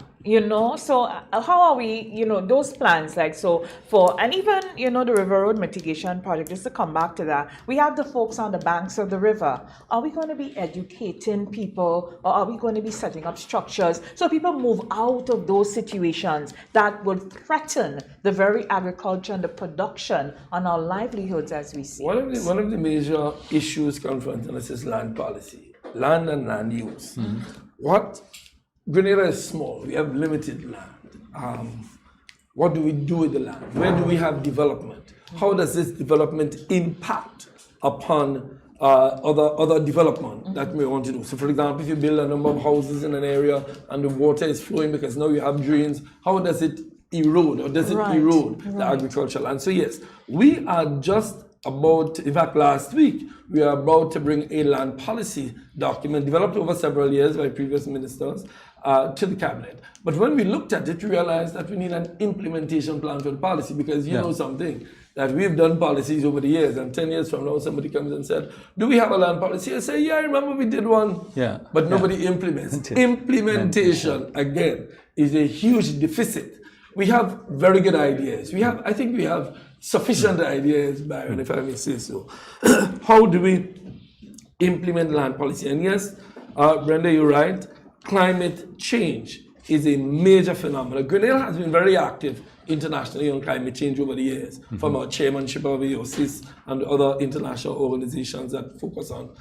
so how are we, those plans, and even, the River Road Mitigation Project, just to come back to that, we have the folks on the banks of the river. Are we going to be educating people, or are we going to be setting up structures so people move out of those situations that would threaten the very agriculture and the production on our livelihoods as we see? One of the major issues confronting us is land policy. Land and land use. Grenada is small. We have limited land. What do we do with the land? Where do we have development? How does this development impact upon other development that we want to do. So for example, if you build a number of houses in an area and the water is flowing because now you have drains, how does it erode or does it erode the agricultural land? So yes, we are just about, in fact last week, we are about to bring a land policy document developed over several years by previous ministers to the cabinet. But when we looked at it, we realized that we need an implementation plan for the policy because you know something, that we've done policies over the years, and 10 years from now somebody comes and said, do we have a land policy? I say, yeah, I remember we did one, but nobody implements. Implementation, again, is a huge deficit. We have very good ideas. I think we have sufficient ideas, Byron, if I may say so. How do we implement land policy? And yes, Brenda, you're right, climate change is a major phenomenon. Grenada has been very active internationally on climate change over the years, from our chairmanship of AOCIS and other international organizations that focus on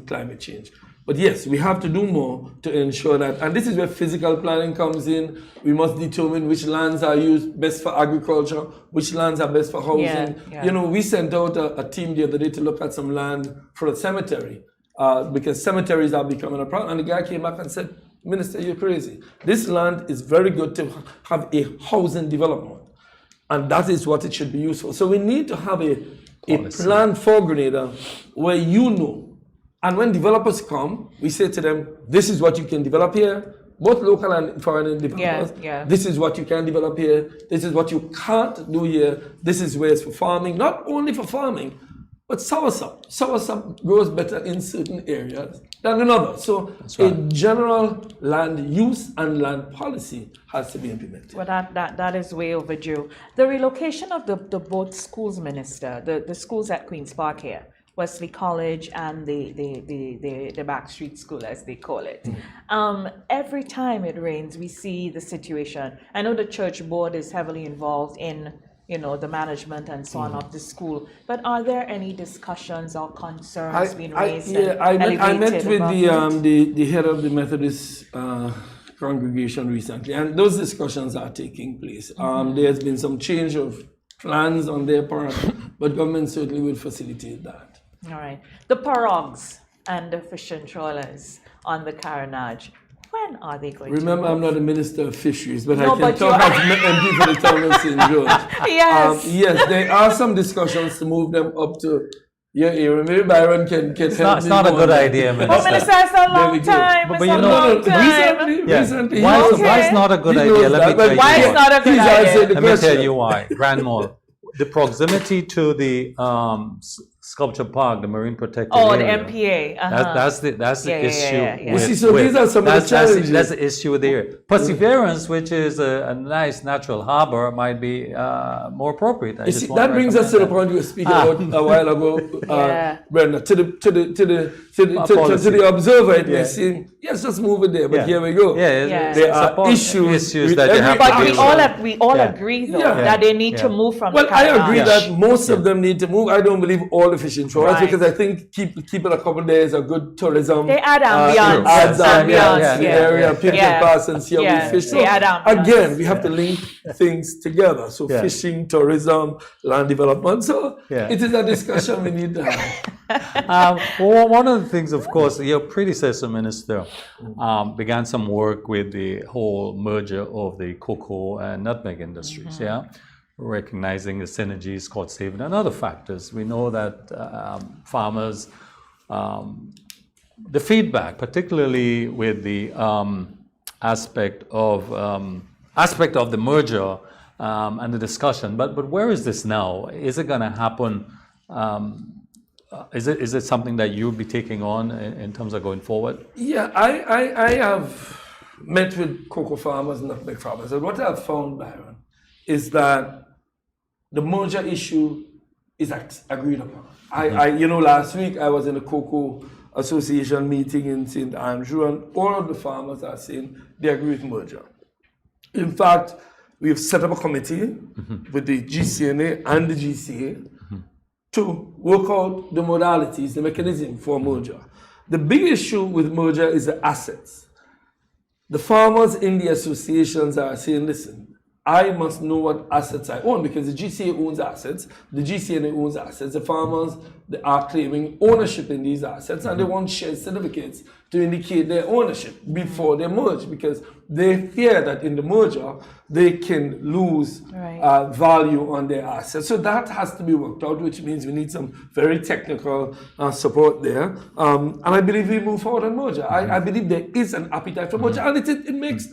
climate change. But yes, we have to do more to ensure that, and this is where physical planning comes in. We must determine which lands are used best for agriculture, which lands are best for housing. You know, we sent out a team the other day to look at some land for a cemetery, because cemeteries are becoming a problem. And the guy came back and said, Minister, you're crazy. This land is very good to have a housing development, and that is what it should be used for. So we need to have a plan for Grenada where you know, and when developers come, we say to them, this is what you can develop here, both local and foreign developers. This is what you can develop here. This is what you can't do here. This is where it's for farming, not only for farming, but soursop. Soursop grows better in certain areas than in others. So a general land use and land policy has to be implemented. Well, that is way overdue. The relocation of the both schools, Minister, the schools at Queen's Park here, Wesley College and the Backstreet School, as they call it. Every time it rains, we see the situation. I know the church board is heavily involved in, you know, the management and so on of the school. But are there any discussions or concerns being raised? I met with the head of the Methodist congregation recently, and those discussions are taking place. There's been some change of plans on their part, but government certainly will facilitate that. All right. The pirogues and the fishing trawlers on the Carronage, when are they going Remember, to I'm not a minister of fisheries, but I can talk as MP for the town of St. George. Yes, there are some discussions to move them up to your area. Maybe Byron can help me. It's not a good idea, Minister. Oh, Minister, it's a long time. But you know, recently. Why it's not a good idea? Let me tell you why it's not a good idea. Let me tell you why. Grand Mall. The proximity to the sculpture park, the marine protected area. The MPA. That's the issue. These are some of the challenges. That's the issue there. Perseverance, which is a nice natural harbor, might be more appropriate. That brings us to the point you were speaking about a while ago, Brenda. To the observer, it may seem, yes, just move it there. But here we go. There are issues that you have to deal with. But we all agree, though, that they need to move from the I agree that most of them need to move. I don't believe all the fishing trawlers, because I think keep it a couple of days a good tourism. They add ambiance. Adds ambiance to the area. People can pass and see how we fish. So again, we have to link things together. So fishing, tourism, land development. So it is a discussion we need to have. One of the things, of course, your predecessor minister began some work with the whole merger of the cocoa and nutmeg industries. Recognizing the synergies, cost saving, and other factors. We know that farmers, the feedback, particularly with the aspect of the merger and the discussion. But where is this now? Is it going to happen? Is it something that you'll be taking on in terms of going forward? Yeah, I have met with cocoa farmers and nutmeg farmers, and what I've found, Byron, is that the merger issue is agreed upon. Last week I was in a Cocoa Association meeting in St. Andrew, and all of the farmers are saying they agree with merger. In fact, we've set up a committee with the GCNA and the GCA to work out the modalities, the mechanism for merger. The big issue with merger is the assets. The farmers in the associations are saying, listen, I must know what assets I own, because the GCA owns assets, the GCNA owns assets, the farmers they are claiming ownership in these assets, and they want share certificates to indicate their ownership before they merge, because they fear that in the merger they can lose value on their assets. So that has to be worked out, which means we need some very technical support there. And I believe we move forward on merger. I believe there is an appetite for merger, and it makes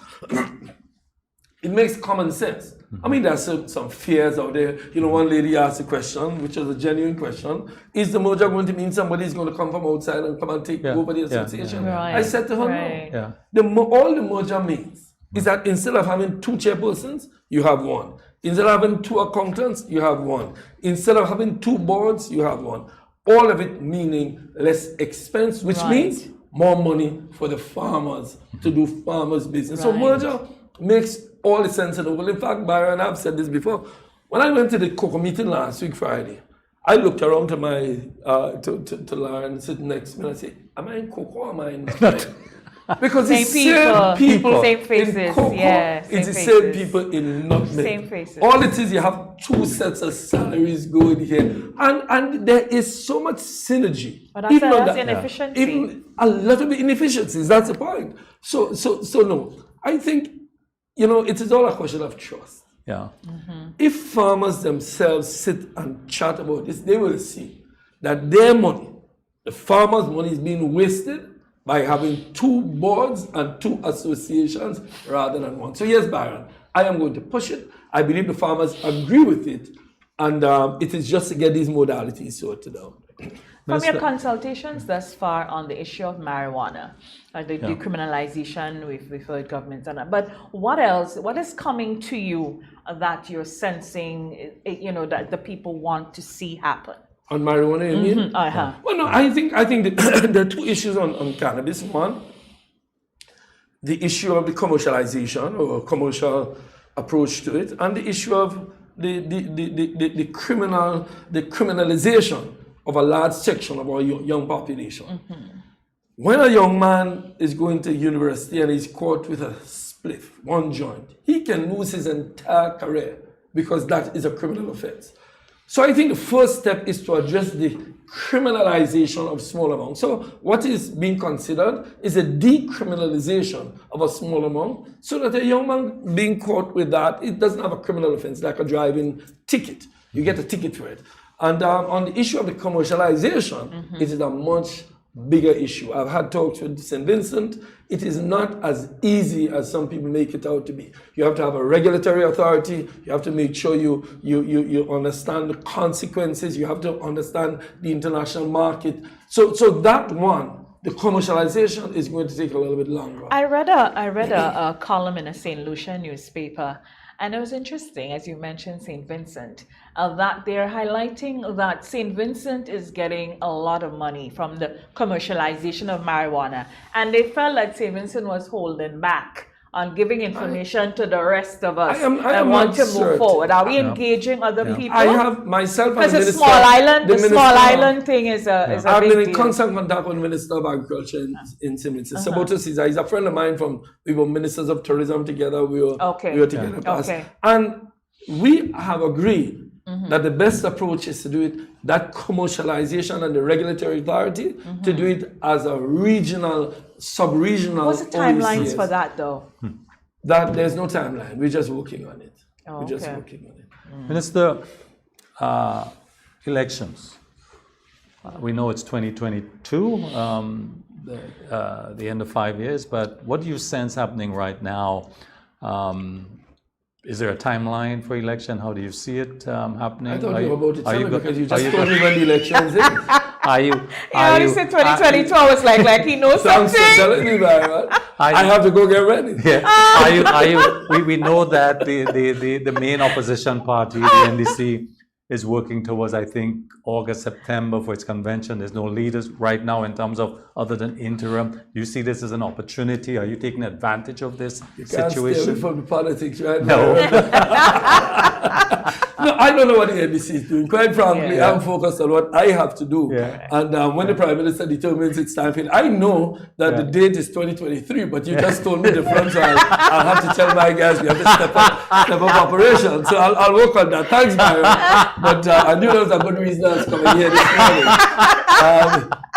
it makes common sense. I mean, there's some fears out there. You know, one lady asked a question, which was a genuine question: is the merger going to mean somebody's going to come from outside and come and take over the association? Right. I said to her, no. All the merger means is that instead of having 2 chairpersons, you have 1. Instead of having 2 accountants, you have 1. Instead of having 2 boards, you have 1. All of it meaning less expense, which means more money for the farmers to do farmers' business. So merger makes all the sense in the world. In fact, Byron, I've said this before. When I went to the COCO meeting last week, Friday, I looked around to my to Lauren sitting next to me and I said, "Am I in COCO or am I in Nutmeg?" Because it's the same people, same faces, in COCO, it's the same people in Nutmeg. Same faces. All it is, you have 2 sets of salaries going here, and there is so much synergy. But that's inefficiency. Even a lot of inefficiencies. That's the point. So no, I think, you know, it is all a question of trust. Yeah. If farmers themselves sit and chat about this, they will see that their money, the farmers' money, is being wasted by having 2 boards and 2 associations rather than 1. So yes, Byron, I am going to push it. I believe the farmers agree with it, and it is just to get these modalities sorted out. From your consultations thus far on the issue of marijuana, the decriminalization, we've heard governments on that, but what else, what is coming to you that you're sensing, you know, that the people want to see happen? On marijuana, you mean? Well, no, I think that there are 2 issues on cannabis. One, the issue of the commercialization or commercial approach to it, and the issue of the criminalization of a large section of our young population. When a young man is going to university and he's caught with a spliff, 1 joint, he can lose his entire career because that is a criminal offense. So I think the first step is to address the criminalization of small amounts. So what is being considered is a decriminalization of a small amount, so that a young man being caught with that, it doesn't have a criminal offense like a driving ticket. You get a ticket for it. And on the issue of the commercialization, it is a much bigger issue. I've had talks with St. Vincent. It is not as easy as some people make it out to be. You have to have a regulatory authority. You have to make sure you understand the consequences. You have to understand the international market. So that one, the commercialization, is going to take a little bit longer. I read a column in a St. Lucia newspaper, and it was interesting, as you mentioned St. Vincent, that they're highlighting that St. Vincent is getting a lot of money from the commercialization of marijuana. And they felt like St. Vincent was holding back on giving information to the rest of us and want to move forward. Are we engaging other people? I have myself and the Minister, small island thing is a big deal. I've been in constant contact with the Minister of Agriculture in St. Vincent. Saboto Caesar, he's a friend of mine we were ministers of tourism together. We were together past. And we have agreed that the best approach is to do it, that commercialization and the regulatory authority, to do it as a regional, sub-regional. What's the timelines for that, though? That there's no timeline. We're just working on it. We're just working on it. Minister, elections. We know it's 2022, the end of 5 years, but what do you sense happening right now? Is there a timeline for election? How do you see it happening? I thought you were about to tell me because you just told me when the elections is. You said 2022. I was like he knows something. Telling me that, I have to go get ready. Yeah. We know that the main opposition party, the NDC, is working towards, I think, August, September for its convention. There's no leaders right now in terms of other than interim. Do you see this as an opportunity? Are you taking advantage of this situation? Can't stay away from the politics right No. No, I don't know what the ABC is doing. Quite frankly, I'm focused on what I have to do. Yeah. And when the Prime Minister determines it's time for it, I know that the date is 2023, but you just told me different, so I'll have to tell my guys we have to step up operation. So I'll work on that. Thanks, Byron. But I knew there was a good reason I was coming here this morning.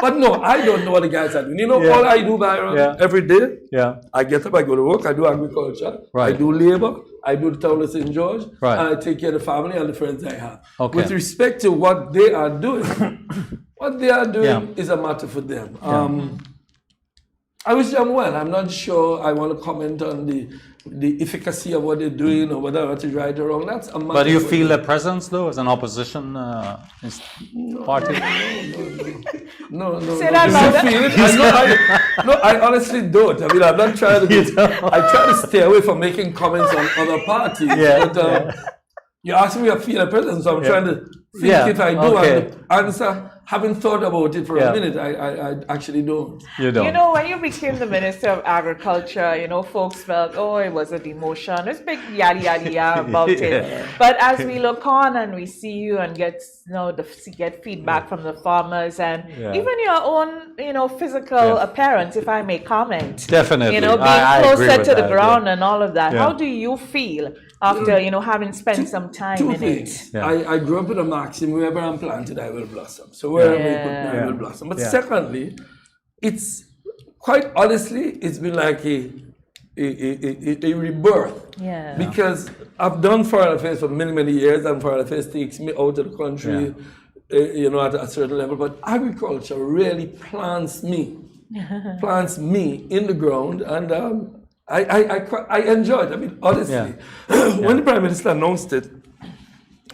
But no, I don't know what the guys are doing. You know, all I do, Byron, every day, I get up, I go to work, I do agriculture, I do labor, I do the town of St. George, and I take care of the family and the friends I have. Okay. With respect to what they are doing, what they are doing is a matter for them. I wish them well. I'm not sure I want to comment on the efficacy of what they're doing or whether or not it's right or wrong. That's a matter. But do you feel their presence, though, as an opposition party? No. Say that louder. Feel it? No, I honestly don't. I mean, I'm not trying to be, I try to stay away from making comments on other parties. But you asked me if I feel a presence, so I'm trying to think if I do. And the answer, having thought about it for a minute, I actually don't. You don't. You know, when you became the Minister of Agriculture, you know, folks felt, oh, it was a demotion. It's big yada yada yada about it. But as we look on and we see you and get, you know, get feedback from the farmers and even your own, you know, physical appearance, if I may comment. Definitely. You know, being closer to the ground and all of that. How do you feel after, you know, having spent some time in it? I grew up with a maxim, wherever I'm planted, I will blossom. So wherever you put me, I will blossom. But secondly, it's quite honestly, it's been like a rebirth. Because I've done foreign affairs for many, many years, and foreign affairs takes me out of the country, you know, at a certain level. But agriculture really plants me in the ground, and I enjoy it. I mean, honestly, when the Prime Minister announced it,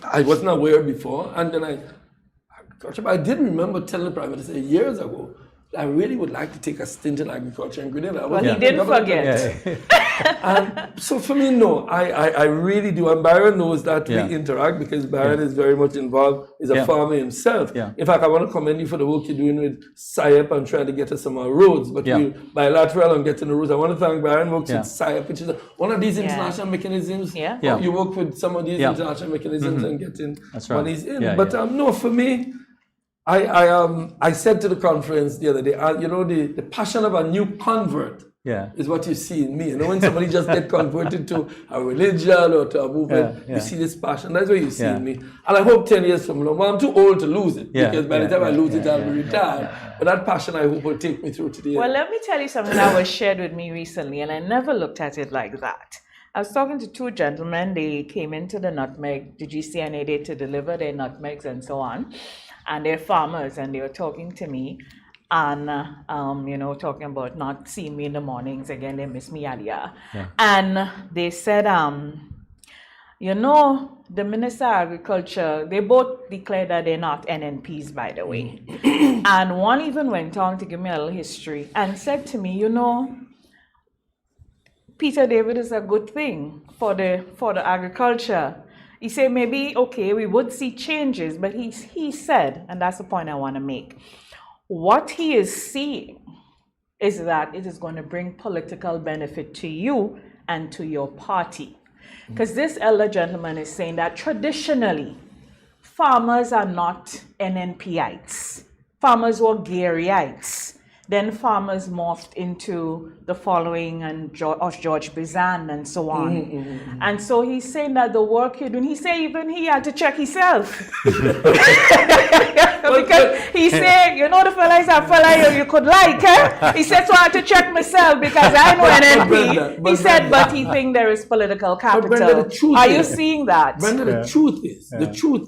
I wasn't aware before, and then I did remember telling the Prime Minister years ago, I really would like to take a stint in agriculture in Grenada. Well, he didn't forget. And so for me, no, I really do. And Byron knows that we interact because Byron is very much involved, is a farmer himself. In fact, I want to commend you for the work you're doing with SIAP and trying to get us some more roads. But we bilateral on getting the roads. I want to thank Byron works with SIAP, which is one of these international mechanisms. You work with some of these international mechanisms and getting monies in. But no, for me, I said to the conference the other day, you know, the passion of a new convert is what you see in me. You know, when somebody just get converted to a religion or to a movement, you see this passion. That's what you see in me. And I hope 10 years from now, well, I'm too old to lose it because by the time I lose it, I'll be retired. But that passion, I hope, will take me through to the end. Well, let me tell you something that was shared with me recently, and I never looked at it like that. I was talking to two gentlemen. They came into the nutmeg, the GCNA day to deliver their nutmegs and so on. And they're farmers, and they were talking to me, and you know, talking about not seeing me in the mornings again. They miss me earlier, and they said, you know, the Minister of Agriculture. They both declared that they're not NNPs, by the way, and one even went on to give me a little history and said to me, you know, Peter David is a good thing for the agriculture. He said maybe, okay, we would see changes, but he said, and that's the point I want to make, what he is seeing is that it is going to bring political benefit to you and to your party. Because this elder gentleman is saying that traditionally, farmers are not NNPites. Farmers were Garyites. Then farmers morphed into the following and George Bizan and so on. And so he's saying that the work you're doing, he said even he had to check himself. Because he said, you know, the fella is a fella you could like, eh? He said, so I had to check myself because I know an NP. He said, but he thinks there is political capital. Brenda, are you seeing that? Brenda, the truth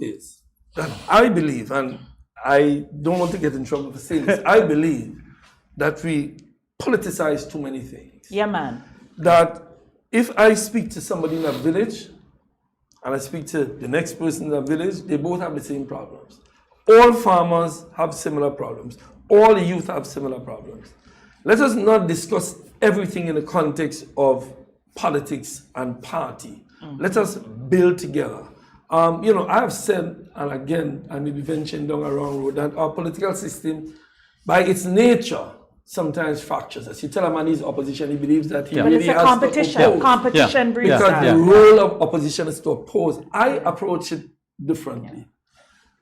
is that I believe, and I don't want to get in trouble for saying this, I believe that we politicize too many things. Yeah, man. That if I speak to somebody in a village and I speak to the next person in the village, they both have the same problems. All farmers have similar problems. All the youth have similar problems. Let us not discuss everything in the context of politics and party. Let us build together. You know, I have said and again, I may be venturing down a wrong road, that our political system, by its nature, sometimes fractures us. You tell a man he's opposition, he believes that he But really it's a has competition. to oppose. Competition breeds Because that. the role of opposition is to oppose. I approach it differently.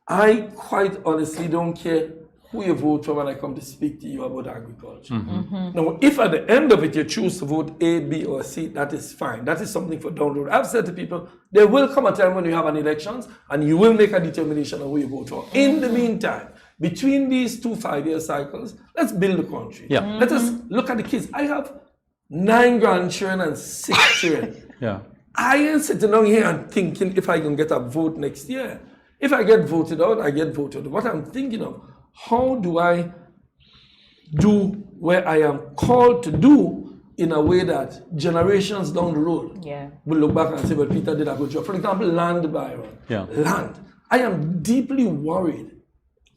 I quite honestly don't care who you vote for when I come to speak to you about agriculture. Now, if at the end of it you choose to vote A, B, or C, that is fine. That is something for down the road. I've said to people, there will come a time when you have an elections and you will make a determination on who you vote for. In the meantime, between these 2 5-year cycles, let's build the country. Let us look at the kids. I have 9 grandchildren and 6 children. I ain't sitting down here and thinking if I can get a vote next year. If I get voted out, I get voted out. What I'm thinking of, how do I do where I am called to do in a way that generations down the road will look back and say, well, Peter did a good job. For example, land, Byron. Land. I am deeply worried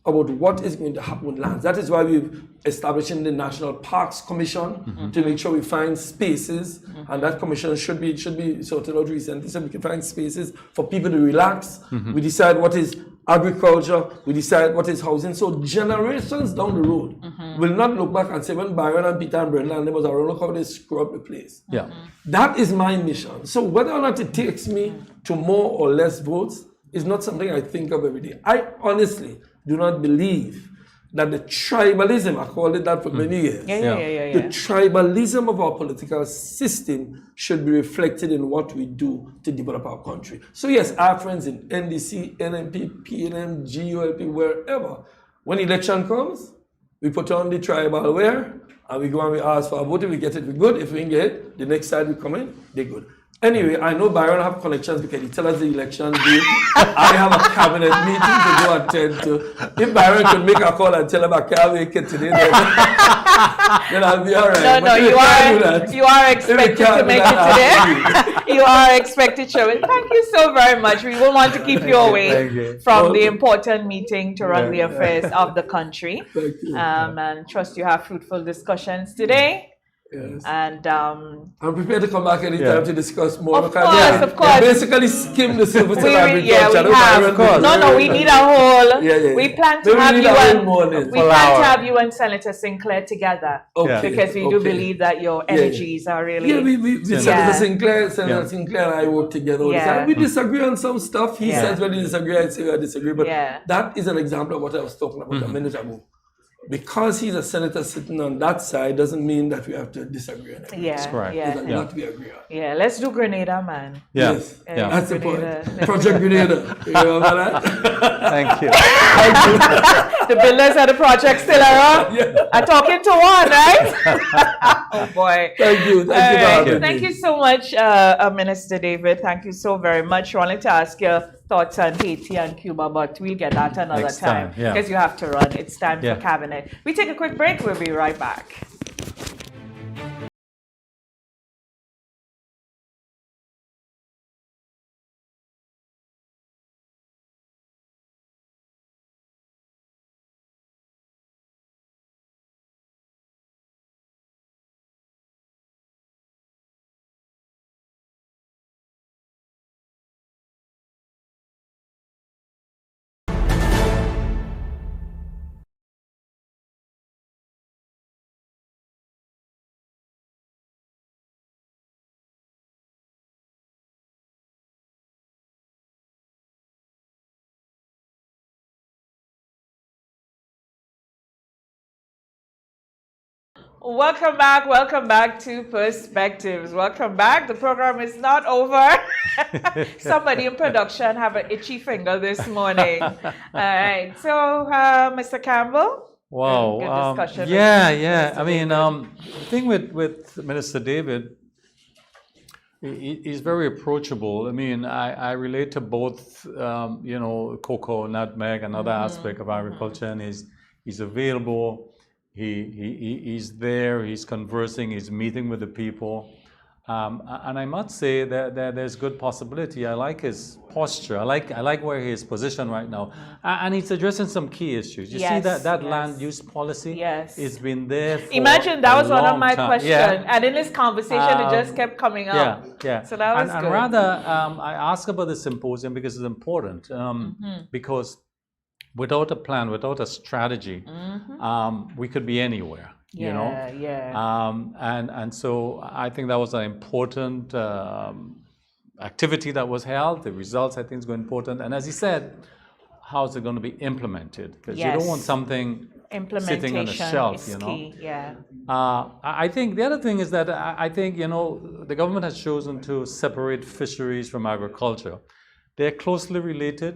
about what is going to happen with lands. That is why we've established the National Parks Commission to make sure we find spaces, and that commission should be sorted out recently so we can find spaces for people to relax. We decide what is agriculture, we decide what is housing. So generations down the road will not look back and say, when Byron and Peter and Brenda and them was around, look how they screw up the place. That is my mission. So whether or not it takes me to more or less votes is not something I think of every day. I honestly do not believe that the tribalism, I called it that for many years, the tribalism of our political system should be reflected in what we do to develop our country. So yes, our friends in NDC, NMP, PNM, GULP, wherever, when election comes, we put on the tribal wear, and we go and we ask for a vote. If we get it, we're good. If we didn't get it, the next side we come in, they're good. Anyway, I know Byron have connections because he tell us the election date. I have a cabinet meeting to go attend to. If Byron could make a call and tell him I can't make it today, then I'll be all right. No, you are expected to make it today. You are expected to. Thank you so very much. We will want to keep you away from the important meeting to run the affairs of the country. Thank you. And trust you have fruitful discussions today. Yes. And I'm prepared to come back anytime to discuss more. Of course. We basically skim the surface of agriculture. We have. Of course. No, we need a whole. We plan to have you and Senator Sinclair together. Because we do believe that your energies are really. Senator Sinclair and I work together all the time. We disagree on some stuff. He says when we disagree, I say I disagree. But that is an example of what I was talking about a minute ago. Because he's a senator sitting on that side doesn't mean that we have to disagree on it. That's correct. Not we agree on. Yeah, let's do Grenada, man. Yes. That's the point. Project Grenada. You remember that? Thank you. The builders of the project still around? I'm talking to one, right? Oh boy. Thank you. Thank you so much, Minister David. Thank you so very much. I wanted to ask your thoughts on Haiti and Cuba, but we'll get that another Next time because you have to run. It's time for cabinet. We take a quick break. We'll be right back. Welcome back to Perspectives. Welcome back. The program is not over. Somebody in production have an itchy finger this morning. All right, so Mr. Campbell. Wow. Good discussion. I mean, the thing with Minister David, he's very approachable. I mean, I relate to both, cocoa, nutmeg, another aspect of agriculture, and he's available. He's there, he's conversing, he's meeting with the people. And I must say that there's good possibility. I like his posture. I like where he is positioned right now, and he's addressing some key issues. You see that land use policy. Yes. It's been there for Imagine that a was one of long my time. questions, Yeah. and in this conversation, it just kept coming up. Yeah. So that was and good. rather, I ask about the symposium because it's important. Because without a plan, without a strategy, we could be anywhere. You know, and so I think that was an important activity that was held. The results, I think, is going important. And as he said, how is it going to be implemented? Because you don't want something sitting on a shelf. Is key. Yeah. I think the other thing is that I think the government has chosen to separate fisheries from agriculture. They're closely related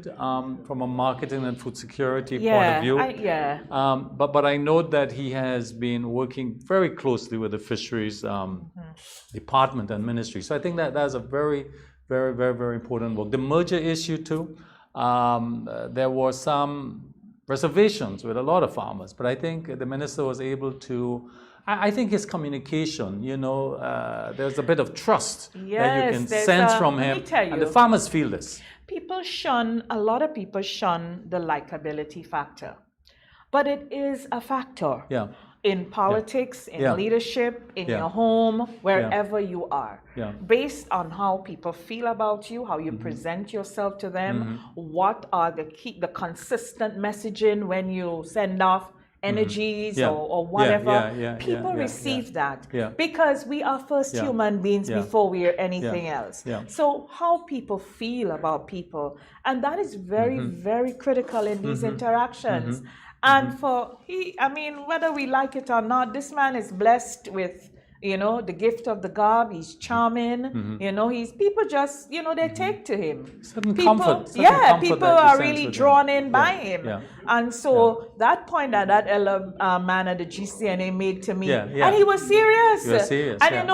from a marketing and food security point of view. But I know that he has been working very closely with the fisheries department and ministry. So I think that that's a very, very, very, very important work. The merger issue too, there were some reservations with a lot of farmers, but I think the minister was able to. I think his communication, there's a bit of trust that you can sense from him, and the farmers feel this. A lot of people shun the likability factor, but it is a factor. Yeah. In politics, in leadership, in your home, wherever you are. Based on how people feel about you, how you present yourself to them, what are the consistent messaging when you send off energies or whatever, people receive that because we are first human beings before we are anything else. So how people feel about people, and that is very, very critical in these interactions. And whether we like it or not, this man is blessed with, the gift of the gab. He's charming. People just, they take to him. People are really drawn in by him. And so that point that elder man at the GCNA made to me, and he was serious. He was serious. And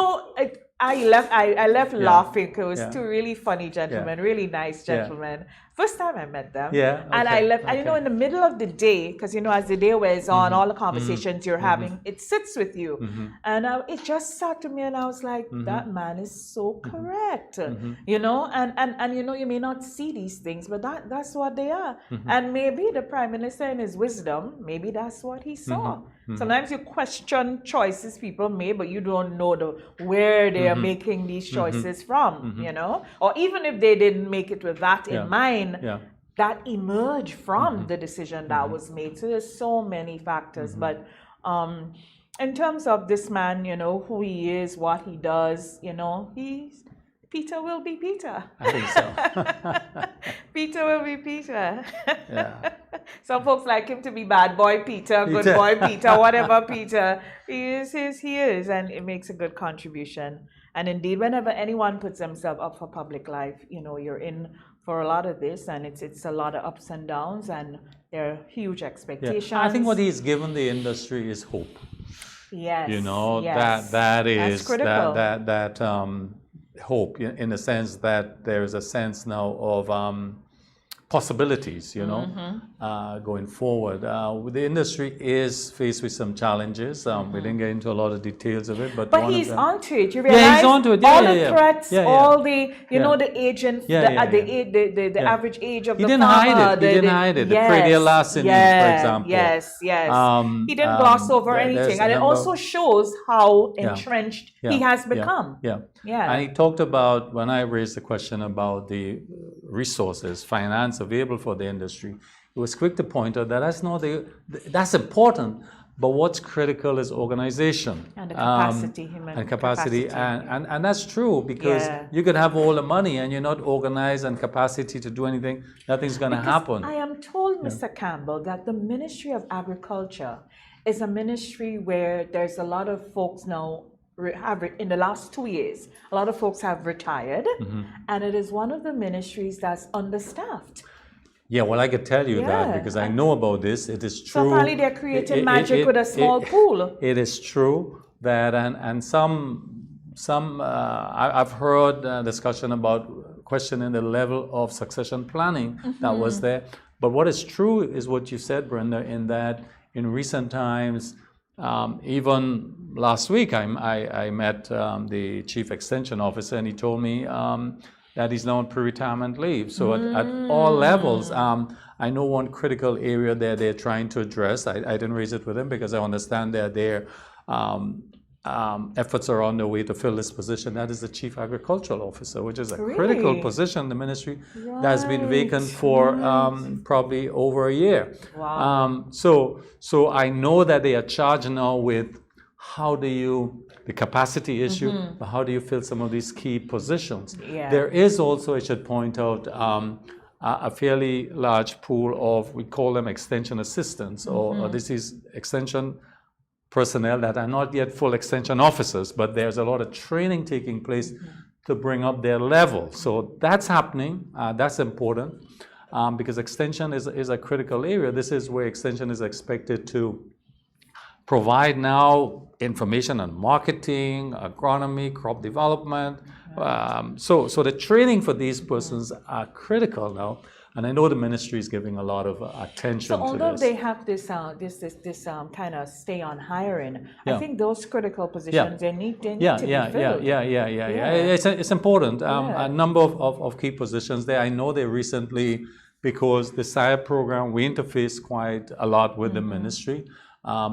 I left laughing because it was two really funny gentlemen, really nice gentlemen. First time I met them. And I left, and in the middle of the day, because as the day wears on, all the conversations you're having, it sits with you. And it just sat to me, and I was like, that man is so correct. And you may not see these things, but that's what they are. And maybe the Prime Minister in his wisdom, maybe that's what he saw. Sometimes you question choices people make, but you don't know where they are making these choices from, or even if they didn't make it with that in mind, that emerged from the decision that was made. So there's so many factors, but in terms of this man, who he is, what he does, Peter will be Peter. I think so. Peter will be Peter. Some folks like him to be bad boy Peter, good boy Peter, whatever Peter. He is, and it makes a good contribution. And indeed, whenever anyone puts themselves up for public life, you're in for a lot of this, and it's a lot of ups and downs, and there are huge expectations. I think what he's given the industry is hope. Yes. That is that's critical. that hope, in the sense that there is a sense now of possibilities, going forward. The industry is faced with some challenges. We didn't get into a lot of details of it, but he's onto it. You realize he's onto it. All the threats, all the the agent, the average age of the farmer. He didn't hide it. The Predial larceny, for example. Yes. He didn't gloss over anything, and it also shows how entrenched he has become. And he talked about, when I raised the question about the resources, finance available for the industry, he was quick to point out that that's important, but what's critical is organization and the capacity, human capacity. And that's true, because you could have all the money and you're not organized and capacity to do anything, nothing's going to happen. I am told, Mr. Campbell, that the Ministry of Agriculture is a ministry where there's a lot of folks now in the last 2 years, a lot of folks have retired, and it is one of the ministries that's understaffed. Yeah, well, I could tell you that because I know about this. It is true. So probably they're creating magic with a small pool. It is true that, and I've heard discussion about questioning the level of succession planning that was there. But what is true is what you said, Brenda, in that in recent times, Even last week, I met the chief extension officer, and he told me that he's now on pre-retirement leave. So at all levels, I know one critical area that they're trying to address. I didn't raise it with him because I understand that their efforts are on their way to fill this position. That is the chief agricultural officer, which is a critical position in the ministry that has been vacant for probably over a year. Wow. So I know that they are charged now with the capacity issue, but how do you fill some of these key positions? Yeah. There is also, I should point out, a fairly large pool of, we call them extension assistants, or this is extension personnel that are not yet full extension officers, but there's a lot of training taking place to bring up their level. So that's happening, that's important, because extension is a critical area. This is where extension is expected to provide now information on marketing, agronomy, crop development. So the training for these persons are critical now, and I know the ministry is giving a lot of attention to this. So although they have this kind of stay on hiring, I think those critical positions they need to be filled. It's important. A number of key positions there. I know they recently, because the SIRE program, we interface quite a lot with the ministry.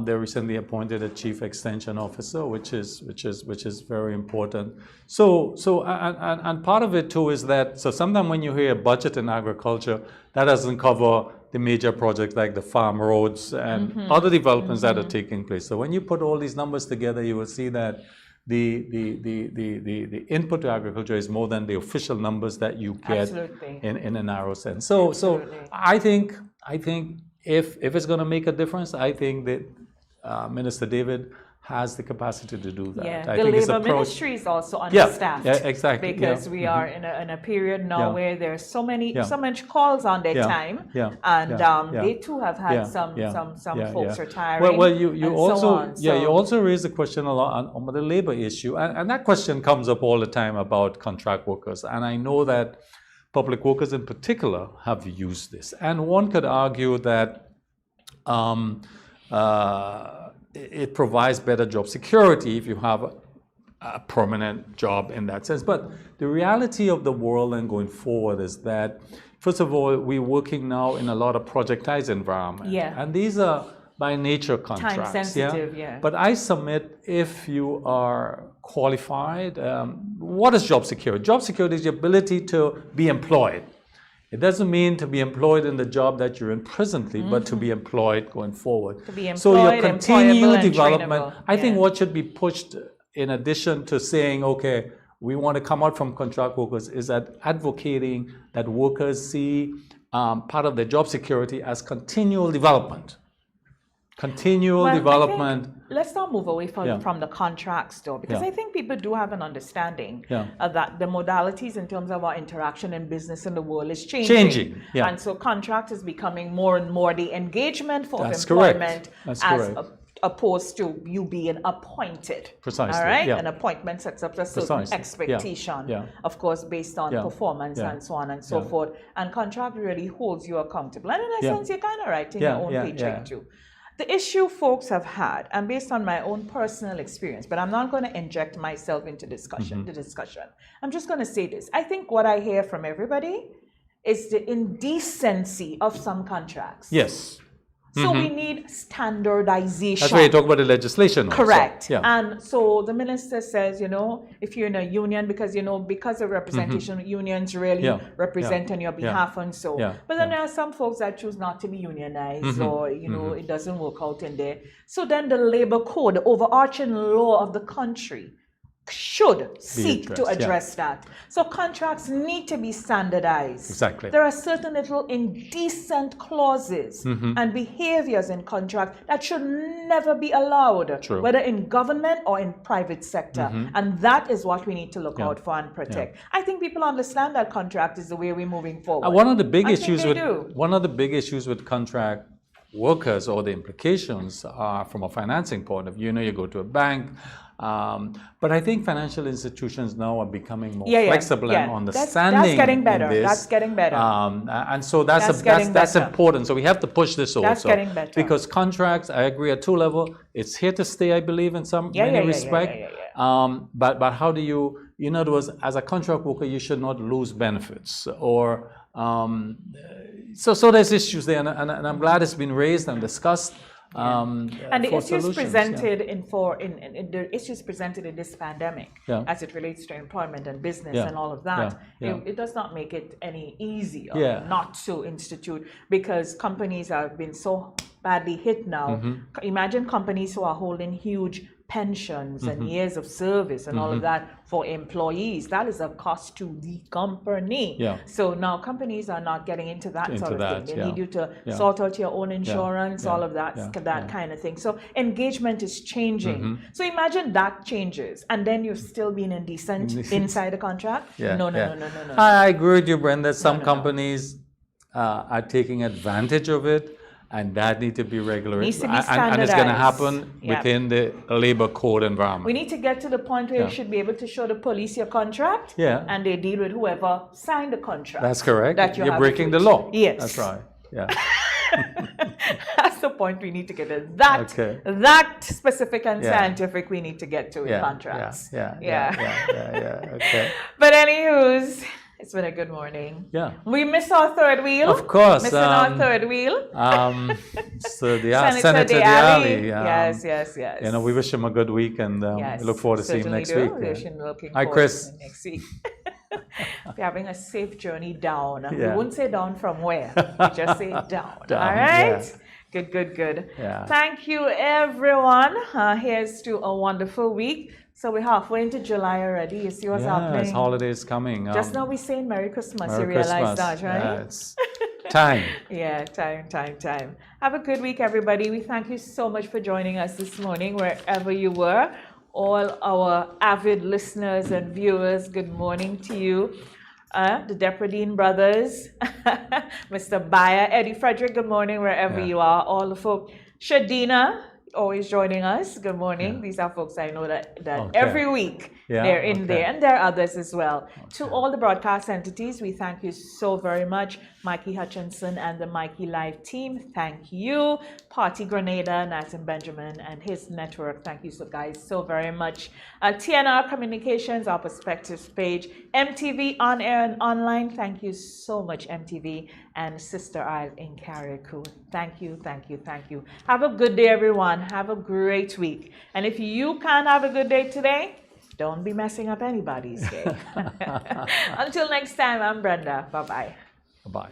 They recently appointed a chief extension officer, which is very important. And part of it too is that, so sometimes when you hear budget in agriculture, that doesn't cover the major projects like the farm roads and other developments that are taking place. So when you put all these numbers together, you will see that the input to agriculture is more than the official numbers that you get in a narrow sense. So I think if it's going to make a difference, I think that Minister David has the capacity to do that. Yeah, I the think Labour Ministry is also understaffed. Yeah, exactly. Because we are in a period now where there's so much calls on their time, and they too have had some folks retiring. Well, you also raised the question a lot on the labor issue, and that question comes up all the time about contract workers, and I know that public workers in particular have used this. And one could argue that it provides better job security if you have a permanent job in that sense. But the reality of the world and going forward is that, first of all, we're working now in a lot of projectized environment. Yeah. And these are by nature contracts. Time sensitive, yeah. But I submit, if you are qualified, what is job security? Job security is the ability to be employed. It doesn't mean to be employed in the job that you're in presently, but to be employed going forward. To be employed, so your continued development, trainable. I think what should be pushed in addition to saying, okay, we want to come out from contract workers, is that advocating that workers see part of their job security as continual development. Continual development. Let's not move away from the contracts though, because I think people do have an understanding that the modalities in terms of our interaction in business in the world is changing. And so contract is becoming more and more the engagement form of employment opposed to you being appointed. Precisely. All right? An appointment sets up a certain expectation, of course, based on performance and so on and so forth. And contract really holds you accountable. And in a sense, you're kind of writing your own paycheck too. The issue folks have had, and based on my own personal experience, but I'm not going to inject myself into the discussion. I'm just going to say this. I think what I hear from everybody is the indecency of some contracts. Yes. So we need standardization. That's why you talk about the legislation. Correct. And so the minister says, if you're in a union, because of representation, unions really represent on your behalf and so. But then there are some folks that choose not to be unionized, or it doesn't work out in there. So then the labor code, the overarching law of the country, should seek to address that. So contracts need to be standardized. Exactly. There are certain little indecent clauses and behaviors in contract that should never be allowed, whether in government or in private sector. And that is what we need to look out for and protect. I think people understand that contract is the way we're moving forward. One of the big issues with contract workers, or the implications are from a financing point of view. You go to a bank, But I think financial institutions now are becoming more Yeah, yeah, flexible yeah. and understanding. That's getting better. In this. That's getting better. And so that's getting better. important. So we have to push this also. That's getting better. Because contracts, I agree, at 2 level, it's here to stay, I believe, in many respects. But how do you, in other words, as a contract worker, you should not lose benefits or so there's issues there, and I'm glad it's been raised and discussed. And the issues presented the issues presented in this pandemic, as it relates to employment and business and all of that, it does not make it any easier not to institute, because companies have been so badly hit now. Imagine companies who are holding huge pensions and years of service and all of that for employees. That is a cost to the company. So now companies are not getting into that sort of thing. They need you to sort out your own insurance, all of that, that kind of thing. So engagement is changing. So imagine that changes, and then you're still being indecent inside the contract. No. I agree with you, Brenda. Some companies are taking advantage of it, and that needs to be regularized. And it's going to happen within the labor code environment. We need to get to the point where you should be able to show the police your contract, and they deal with whoever signed the contract. That's correct. That you're breaking the law. Yes. That's right. Yeah. That's the point we need to get to. That specific and scientific we need to get to in contracts. Okay. But anywho's, it's been a good morning. We missed our third wheel. Of course. Missing our third wheel. So Senator Diali. Yes. You know, we wish him a good week, and we look forward to seeing him next week. Hi, Chris. Next week. We're having a safe journey down. We won't say down from where. We just say down. All right? Good. Thank you, everyone. Here's to a wonderful week. So we're halfway into July already. You see what's happening? Yes, holidays coming. Just now we're saying Merry Christmas. Merry you realize Christmas. that, right? Yeah, it's time. Time. Have a good week, everybody. We thank you so much for joining us this morning, wherever you were. All our avid listeners and viewers, good morning to you. The Depradine brothers, Mr. Bayer, Eddie Frederick, good morning, wherever you are. All the folk. Shadina, always joining us. Good morning. These are folks I know that every week they're in there, and there are others as well. To all the broadcast entities, we thank you so very much. Mikey Hutchinson and the Mikey Live team, thank you. Partygrenada, Nathan Benjamin and his network, thank you guys so very much. TNR Communications, our perspectives page. MTV on air and online, thank you so much, MTV. And Sister Isle in Carriacou. Thank you. Have a good day, everyone. Have a great week. And if you can't have a good day today, don't be messing up anybody's day. Until next time, I'm Brenda. Bye-bye. Bye-bye.